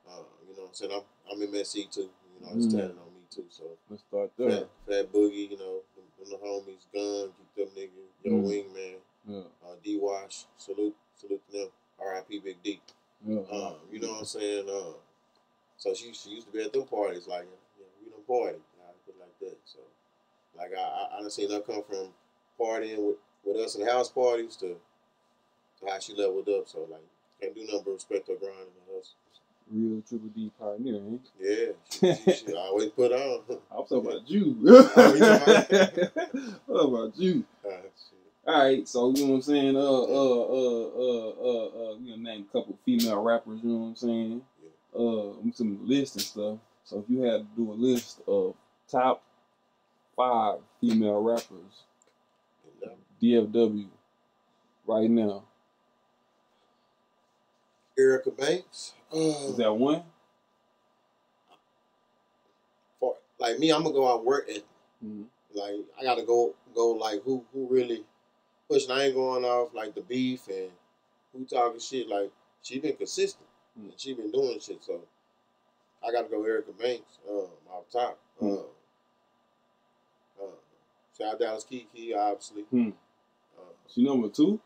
S3: know what I'm saying? I'm MSC too. You know, it's tatted on me too. So
S2: let's start there.
S3: Fat Boogie, you know, them the homies, Gun, keep them niggas, Yo Wingman, D-Wash, salute to them. R.I.P. Big D. You know what I'm saying? So she used to be at them parties, like, we don't party. I put it like that. So, like, I done seen her come from partying with us in house parties to how she leveled up. So, like, can't do nothing but respect her grind and hustle.
S2: Real Triple D pioneer, ain't
S3: Yeah, she always put on.
S2: I'm talking about you. I'm talking about you. All right, so you know what I'm saying? We gonna name a couple female rappers. You know what I'm saying? Some lists and stuff. So if you had to do a list of top 5 female rappers, DFW, right now.
S3: Erica Banks.
S2: Is that one?
S3: For like me, I'm gonna go out work at. Like I gotta go like who really pushing. I ain't going off like the beef and who talking shit. Like she been consistent and she been doing shit. So I gotta go Erica Banks off top. Shout out Dallas Kiki, obviously.
S2: She number 2.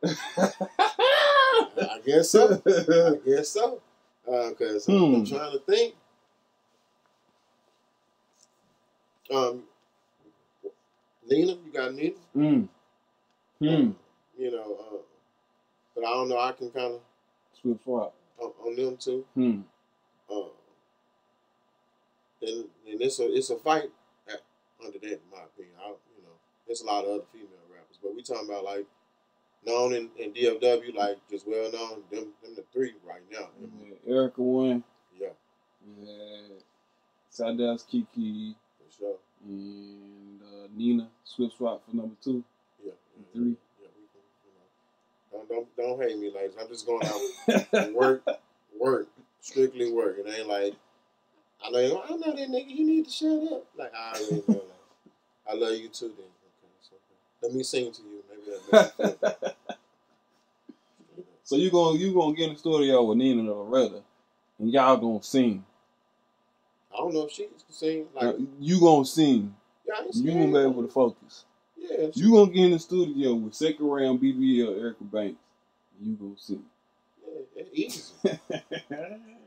S3: I guess so. Because I'm trying to think. Nina, you got Nina? You know, but I don't know. I can kind of
S2: Swift swap
S3: on them too. And it's a fight under that, in my opinion. You know, there's a lot of other female rappers, but we talking about like known in DFW, like just well known. Them the 3 right now.
S2: Erica 1.
S3: Yeah.
S2: Sadaz Kiki.
S3: For sure.
S2: And Nina Swift swap for number 2.
S3: Yeah.
S2: And 3.
S3: Yeah, we can, don't hate me, ladies. I'm just going out and work, strictly work. It ain't like I know that nigga. You need to shut up. Like I already know that. I love you too. Then okay. Let me sing to you. Maybe that makes you feel.
S2: So you gonna get in the studio with Nina and Loretta, and y'all gonna sing.
S3: I don't know if she can sing. Like
S2: you gonna sing.
S3: Yeah, I ain't
S2: you gonna be able to focus.
S3: Yeah.
S2: You gonna get in the studio with second round BBL Erica Banks. You gonna sing.
S3: Yeah, easy.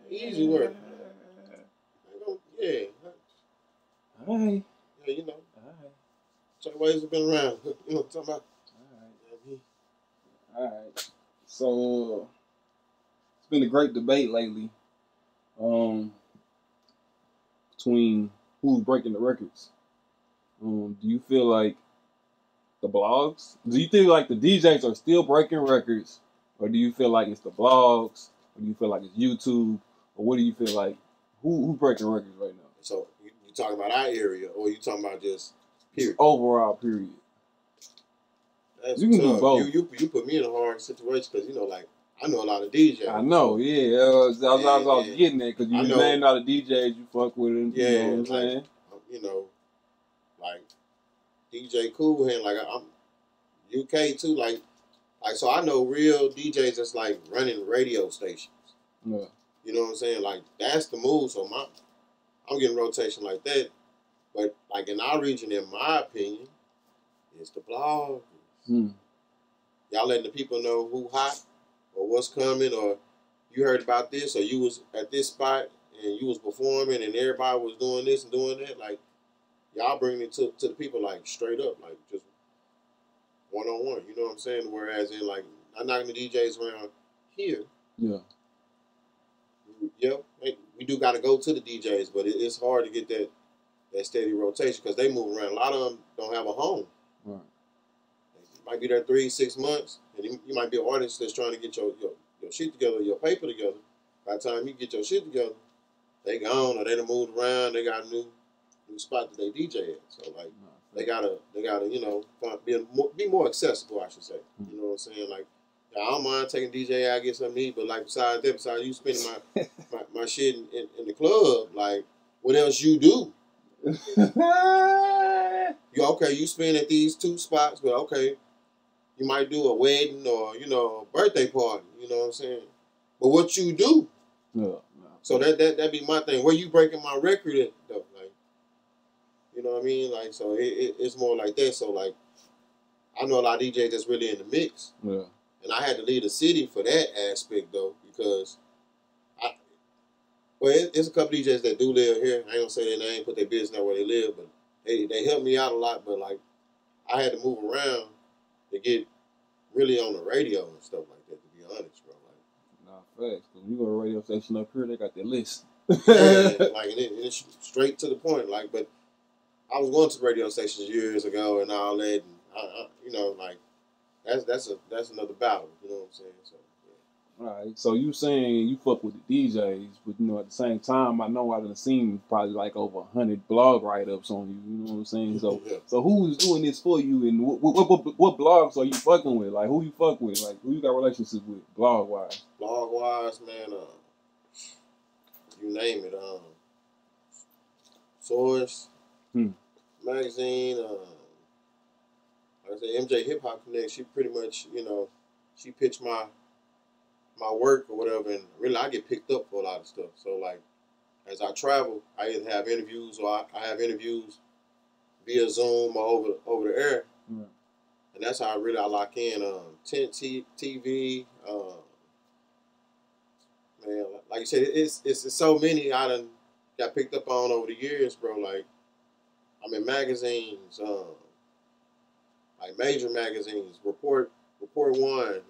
S3: Easy work. Yeah.
S2: All right.
S3: Yeah, you know.
S2: All right.
S3: J.Waiters have been around. You know what I'm talking about?
S2: All right. So it's been a great debate lately between who's breaking the records. Do you feel like the blogs? Do you feel like the DJs are still breaking records, or do you feel like it's the blogs, or do you feel like it's YouTube, or what do you feel like? Who's breaking records right now?
S3: So you talking about our area, or you talking about just period?
S2: Overall, period.
S3: That's
S2: you can
S3: tough.
S2: do both.
S3: You put me in a hard situation because, you know, like, I know a lot of DJs.
S2: I know, yeah. I was getting there because you named all the DJs you fuck with. And,
S3: yeah,
S2: you know what I'm saying?
S3: You know, like, DJ Cool Hand, like, I'm UK too, like, so I know real DJs that's, like, running radio stations.
S2: Yeah.
S3: You know what I'm saying? Like, that's the move. So I'm getting rotation like that. But, like, in our region, in my opinion, it's the blog. Y'all letting the people know who hot or what's coming, or you heard about this, or you was at this spot and you was performing and everybody was doing this and doing that. Like, y'all bringing it to the people, like, straight up, like, just one-on-one. You know what I'm saying? Whereas in, like, I'm knocking the DJs around here.
S2: Yeah.
S3: Yep. We do got to go to the DJs, but it's hard to get that steady rotation because they move around. A lot of them don't have a home.
S2: Right.
S3: Might be there 3-6 months, and you might be an artist that's trying to get your shit together, your paper together. By the time you get your shit together, they gone or they done moved around. They got a new spot that they DJ at. So like they gotta you know be more accessible, I should say. You know what I'm saying? Like I don't mind taking DJ out, get something to eat, but like besides you spending my shit in the club, like what else you do? You spin at these 2 spots, but okay, you might do a wedding or, you know, a birthday party, you know what I'm saying? But what you do, so that be my thing. Where you breaking my record at, though? Like, you know what I mean? Like, so it's more like that. So, like, I know a lot of DJs that's really in the mix.
S2: Yeah.
S3: And I had to leave the city for that aspect, though, because it's a couple DJs that do live here. I ain't gonna say their name, put their business out where they live, but they helped me out a lot. But, like, I had to move around to get really on the radio and stuff like that, to be honest, bro. Like,
S2: facts. Cause you go to a radio station up here, they got their list.
S3: yeah, like, and it's straight to the point. Like, but I was going to radio stations years ago and all that, and I you know, like, that's another battle. You know what I'm saying? So.
S2: All right, so you saying you fuck with the DJs, but you know at the same time, I know I done seen probably like over 100 blog write-ups on you. You know what I'm saying? So,
S3: yeah.
S2: So who's doing this for you, and what blogs are you fucking with? Like who you fuck with? Like who you got relationships with, blog wise?
S3: Blog wise, man, you name it. Source, magazine. Like I said, MJ Hip Hop Connect. She pretty much, you know, she pitched my work or whatever, and really I get picked up for a lot of stuff. So, like, as I travel, I either have interviews or I have interviews via Zoom or over the air. And that's how I lock in. Tent TV, man, like you said, it's so many I done got picked up on over the years, bro. Like, I'm in magazines, like major magazines, Report One.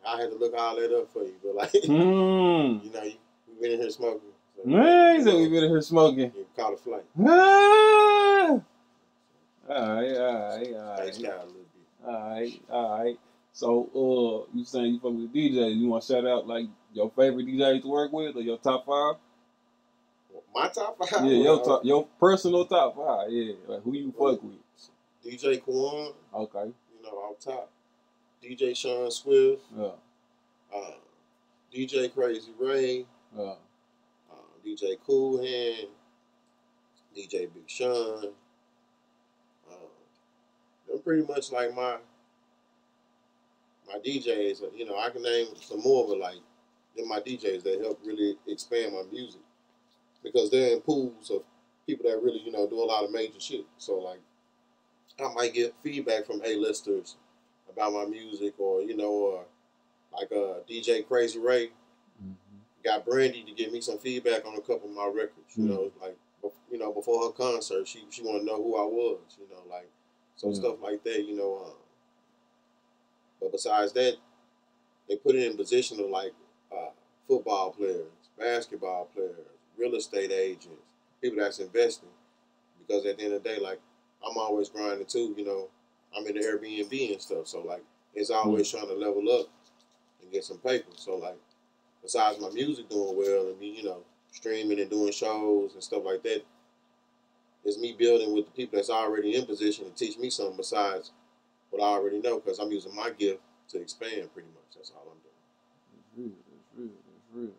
S3: I had to look all that up for you, but like, you know, we've been in here smoking. So,
S2: we've been in here smoking.
S3: You caught a flight.
S2: All right. So, you saying you fuck with the DJs? You want to shout out like your favorite DJs to work with, or your top 5?
S3: My top 5?
S2: Yeah, your personal top 5. Yeah, like who you fuck with?
S3: DJ Kwan.
S2: Okay.
S3: You know, off top. DJ Sean Swift.
S2: Yeah.
S3: DJ Crazy Ray.
S2: Yeah.
S3: DJ Cool Hand. DJ Big Sean. They're pretty much like my DJs. You know, I can name some more, but like they're my DJs that help really expand my music, because they're in pools of people that really, you know, do a lot of major shit. So like, I might get feedback from A-listers about my music, or, you know, or like DJ Crazy Ray got Brandy to give me some feedback on a couple of my records. You know, like, you know, before her concert, she wanted to know who I was. You know, like, so stuff like that. You know, but besides that, they put it in position of like football players, basketball players, real estate agents, people that's investing, because at the end of the day, like, I'm always grinding too. You know, I'm in the Airbnb and stuff, so like it's always trying to level up and get some paper. So like, besides my music doing well and me, you know, streaming and doing shows and stuff like that, it's me building with the people that's already in position to teach me something besides what I already know, because I'm using my gift to expand pretty much. That's all I'm doing.
S2: That's real.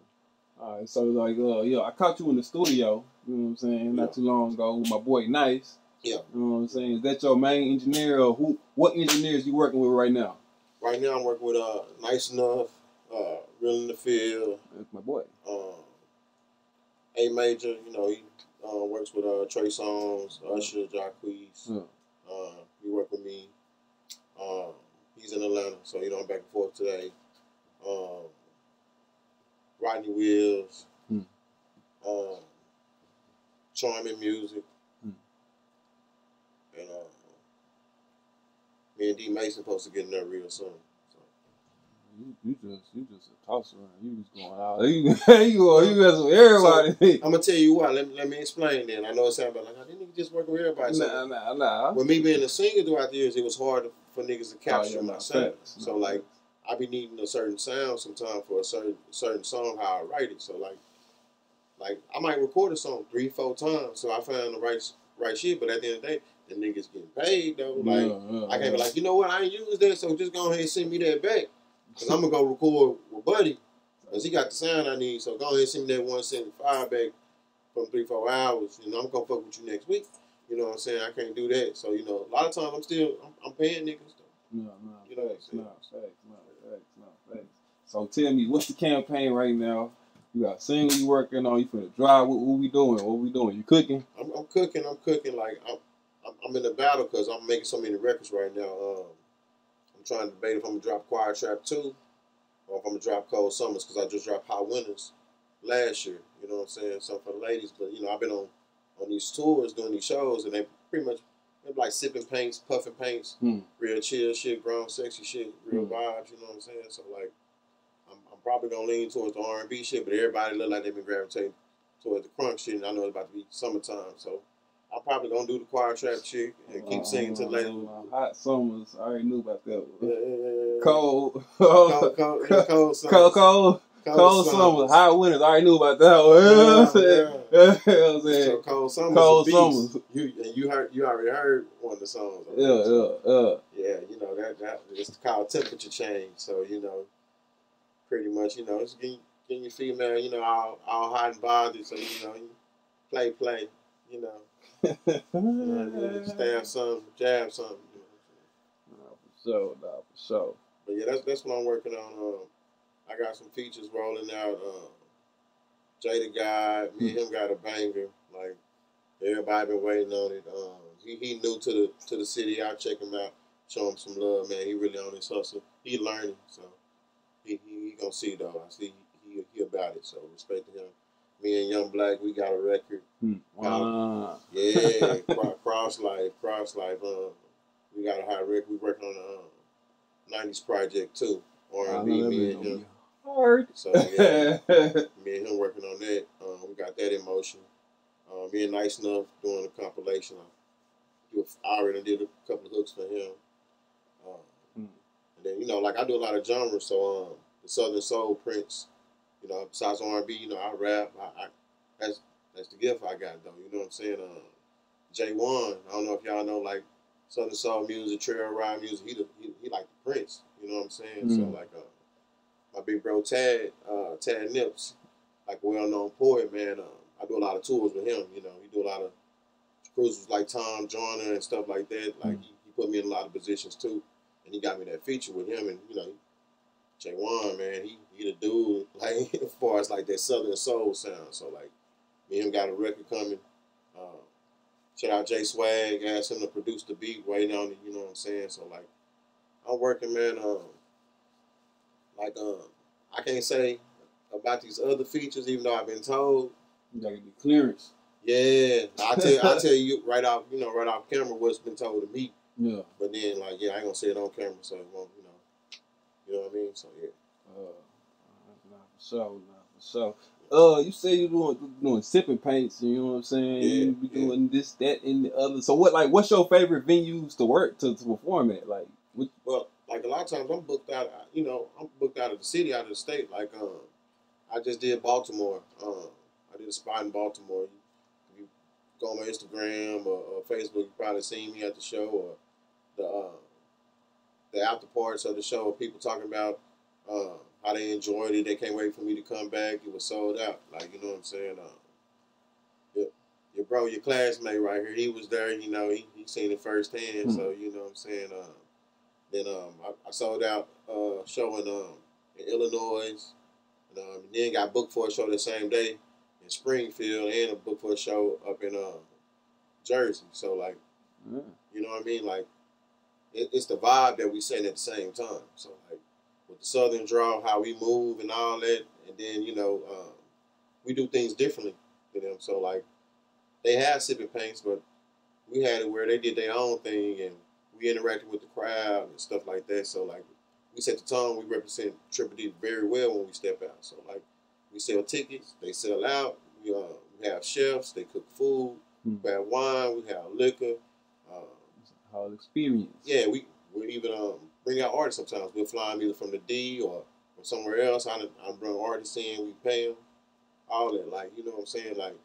S2: All right, so like, I caught you in the studio, you know what I'm saying, not too long ago with my boy Nice.
S3: Yeah.
S2: You know what I'm saying? Is that your main engineer, or what engineers you working with right now?
S3: Right now I'm working with Nice Enough, Real in the Field.
S2: That's my boy.
S3: A Major, you know, he works with Trey Songz, Usher, Jacquees. He work with me. He's in Atlanta, so you know I'm back and forth today. Rodney Wills, Charming Music, and me and D Mason supposed to get in there real soon. So.
S2: You just a tosser. You just going out. You messing with everybody.
S3: So, I'm gonna tell you why. Let me explain. Then I know it sounds like I didn't just work with everybody. So,
S2: Nah.
S3: With me being a singer throughout the years, it was hard for niggas to capture my sound. So like, I be needing a certain sound sometimes for a certain song, how I write it. So like I might record a song 3-4 times, so I found the right shit. But at the end of the day, the niggas getting paid though. Like I can't be like, you know what, I ain't use that, so just go ahead and send me that back, cause I'm gonna go record with Buddy, cause he got the sound I need. So go ahead and send me that 175 back, from 3-4 hours. You know, I'm gonna fuck with you next week. You know what I'm saying? I can't do that. So, you know, a lot of times I'm paying niggas though.
S2: No,
S3: you know
S2: facts. So tell me, what's the campaign right now? You got a single you working on? You finna drive? What we doing? What we doing? You cooking?
S3: I'm cooking. Like I'm in a battle because I'm making so many records right now. I'm trying to debate if I'm gonna drop Choir Trap 2 or if I'm gonna drop Cold Summers because I just dropped Hot Winters last year. You know what I'm saying? Something for the ladies. But you know, I've been on these tours doing these shows, and they pretty much they're like sipping paints, puffing paints, real chill shit, grown sexy shit, real vibes. You know what I'm saying? So like, I'm probably gonna lean towards the R&B shit, but everybody look like they've been gravitating towards the crunk shit, and I know it's about to be summertime, so I'm probably gonna do the Choir Trap chick and keep singing till later.
S2: Hot Summers, I already knew about that one.
S3: Yeah.
S2: Cold
S3: Cold
S2: Summers, Hot Winters, I already knew about that one.
S3: So Cold Summers. You already heard one of the songs. Yeah, you know that it's called Temperature Change. So you know, pretty much, you know, it's getting your female, you know, all hot and bothered. So you know, you play, you know, stab something, jab something. You know.
S2: For sure.
S3: But yeah, that's what I'm working on. I got some features rolling out. Jay the Guy, me and him got a banger. Like everybody been waiting on it. He new to the city. I'll check him out, show him some love, man. He really on his hustle. He learning, so he gonna see though. I see he about it. So respect to him. Me and Young Black, we got a record. Yeah, Cross Life. We got a hot record. We working on the 90s project too. RnB, me and him. So yeah, me and him working on that. We got that in motion. Me and Nice Enough doing a compilation. I already did a couple of hooks for him. And then, you know, like I do a lot of genres. So the Southern Soul Prince, you know, besides R&B, you know, I rap. That's the gift I got though. You know what I'm saying? J1, I don't know if y'all know like Southern Soul music, CHIRAQ music. He like the Prince. You know what I'm saying? So like my big bro Tad Nips, like a well-known poet, man. I do a lot of tours with him. You know, he do a lot of cruises like Tom Joyner and stuff like that. Like he put me in a lot of positions too, and he got me that feature with him. And you know, J1, man, he the dude. Like as far as like that Southern Soul sound. So like me and him got a record coming. Shout out J Swag, asked him to produce the beat, waiting on it. You know what I'm saying? So like I'm working, man. I can't say about these other features, even though I've been told.
S2: You gotta get clearance.
S3: Yeah, I tell you right off camera what's been told to me.
S2: Yeah.
S3: But then, like, yeah, I ain't gonna say it on camera, so it won't, you know what I mean. So yeah.
S2: For sure. You say you're doing sipping paints, you know what I'm saying?
S3: Yeah,
S2: you be doing this, that, and the other. So what's your favorite venues to work to perform at? Like,
S3: well, like a lot of times I'm booked out. You know, I'm booked out of the city, out of the state. Like, I just did Baltimore. I did a spot in Baltimore. If you go on my Instagram or Facebook, you probably seen me at the show or the after parts of the show. People talking about how they enjoyed it. They can't wait for me to come back. It was sold out. Like, you know what I'm saying? Your bro, your classmate right here, he was there. You know, he seen it firsthand. So, you know what I'm saying? Then I sold out show in Illinois. And then got booked for a show the same day in Springfield and a book for a show up in Jersey. So, like, you know what I mean? Like, it's the vibe that we send at the same time. So, like, with the Southern draw, how we move and all that, and then, you know, we do things differently than them. So, like, they have sipping paints, but we had it where they did their own thing, and we interacted with the crowd and stuff like that. So, like, we set the tone. We represent Triple D very well when we step out. So, like, we sell tickets. They sell out. We have chefs. They cook food. We have wine. We have liquor.
S2: Whole experience.
S3: Yeah, we even bring out artists sometimes. We'll fly them either from the D or from somewhere else. I bring artists in. We pay them. All that. Like, you know what I'm saying? Like,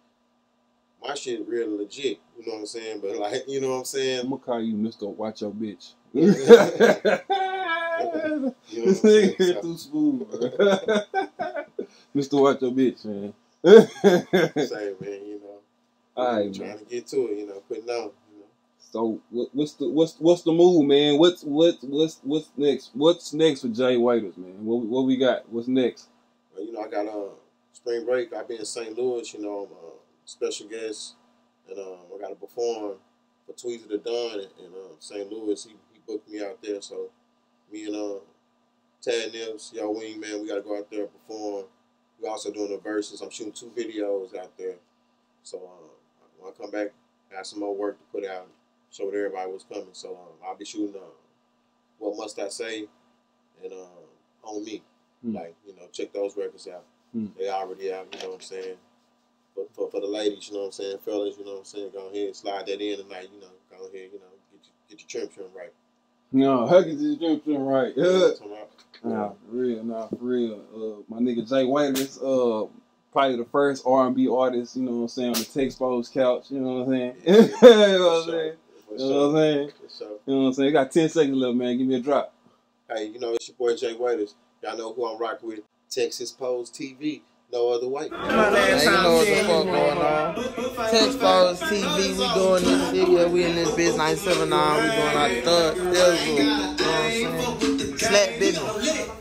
S3: my shit real legit. You know what I'm saying? But, like, you know what I'm saying?
S2: I'm going to call you Mr. Watch Your Bitch.
S3: You know
S2: This nigga here too smooth, bro. Mr. Watch Your Bitch, man.
S3: Say, man, you
S2: All right,
S3: trying
S2: man.
S3: to get to it, you know, putting on.
S2: So what's the move, man? What's next? What's next for J.Waiters, man? What we got? What's next?
S3: Well, you know, I got spring break. I'll be in St. Louis. You know, I'm a special guest, and I got to perform for Tweezy the Don in St. Louis. He booked me out there, so me and Tad Nips, y'all wingman, we got to go out there and perform. We also doing the verses. I'm shooting 2 videos out there, so when I come back, I have some more work to put out. Showed everybody what's coming. So I'll be shooting What Must I Say and On Me. Like, you know, check those records out. They already out, you know what I'm saying? But for the ladies, you know what I'm saying? Fellas, you know what I'm saying? Go ahead, slide that in tonight, you know. Go ahead, you know, get your trim right.
S2: No, how get your trim right?
S3: Nah,
S2: for real. My nigga J.Waiters, probably the first R&B artist, you know what I'm saying, on the Texxposed couch, you know what I'm saying?
S3: Yeah.
S2: You know what I'm saying?
S3: For
S2: You know what I'm saying?
S3: sure.
S2: You know what I'm saying? You got 10 seconds left, man. Give me a drop.
S3: Hey, you know, it's your boy J.Waiters. Y'all know who I'm rocking with. TexxposedTv. No other way.
S1: Man, you know what the fuck going on. TexxposedTv, we doing this shit. Yeah, we in this bitch 979. We doing our thug. You know what I'm saying? Slap business.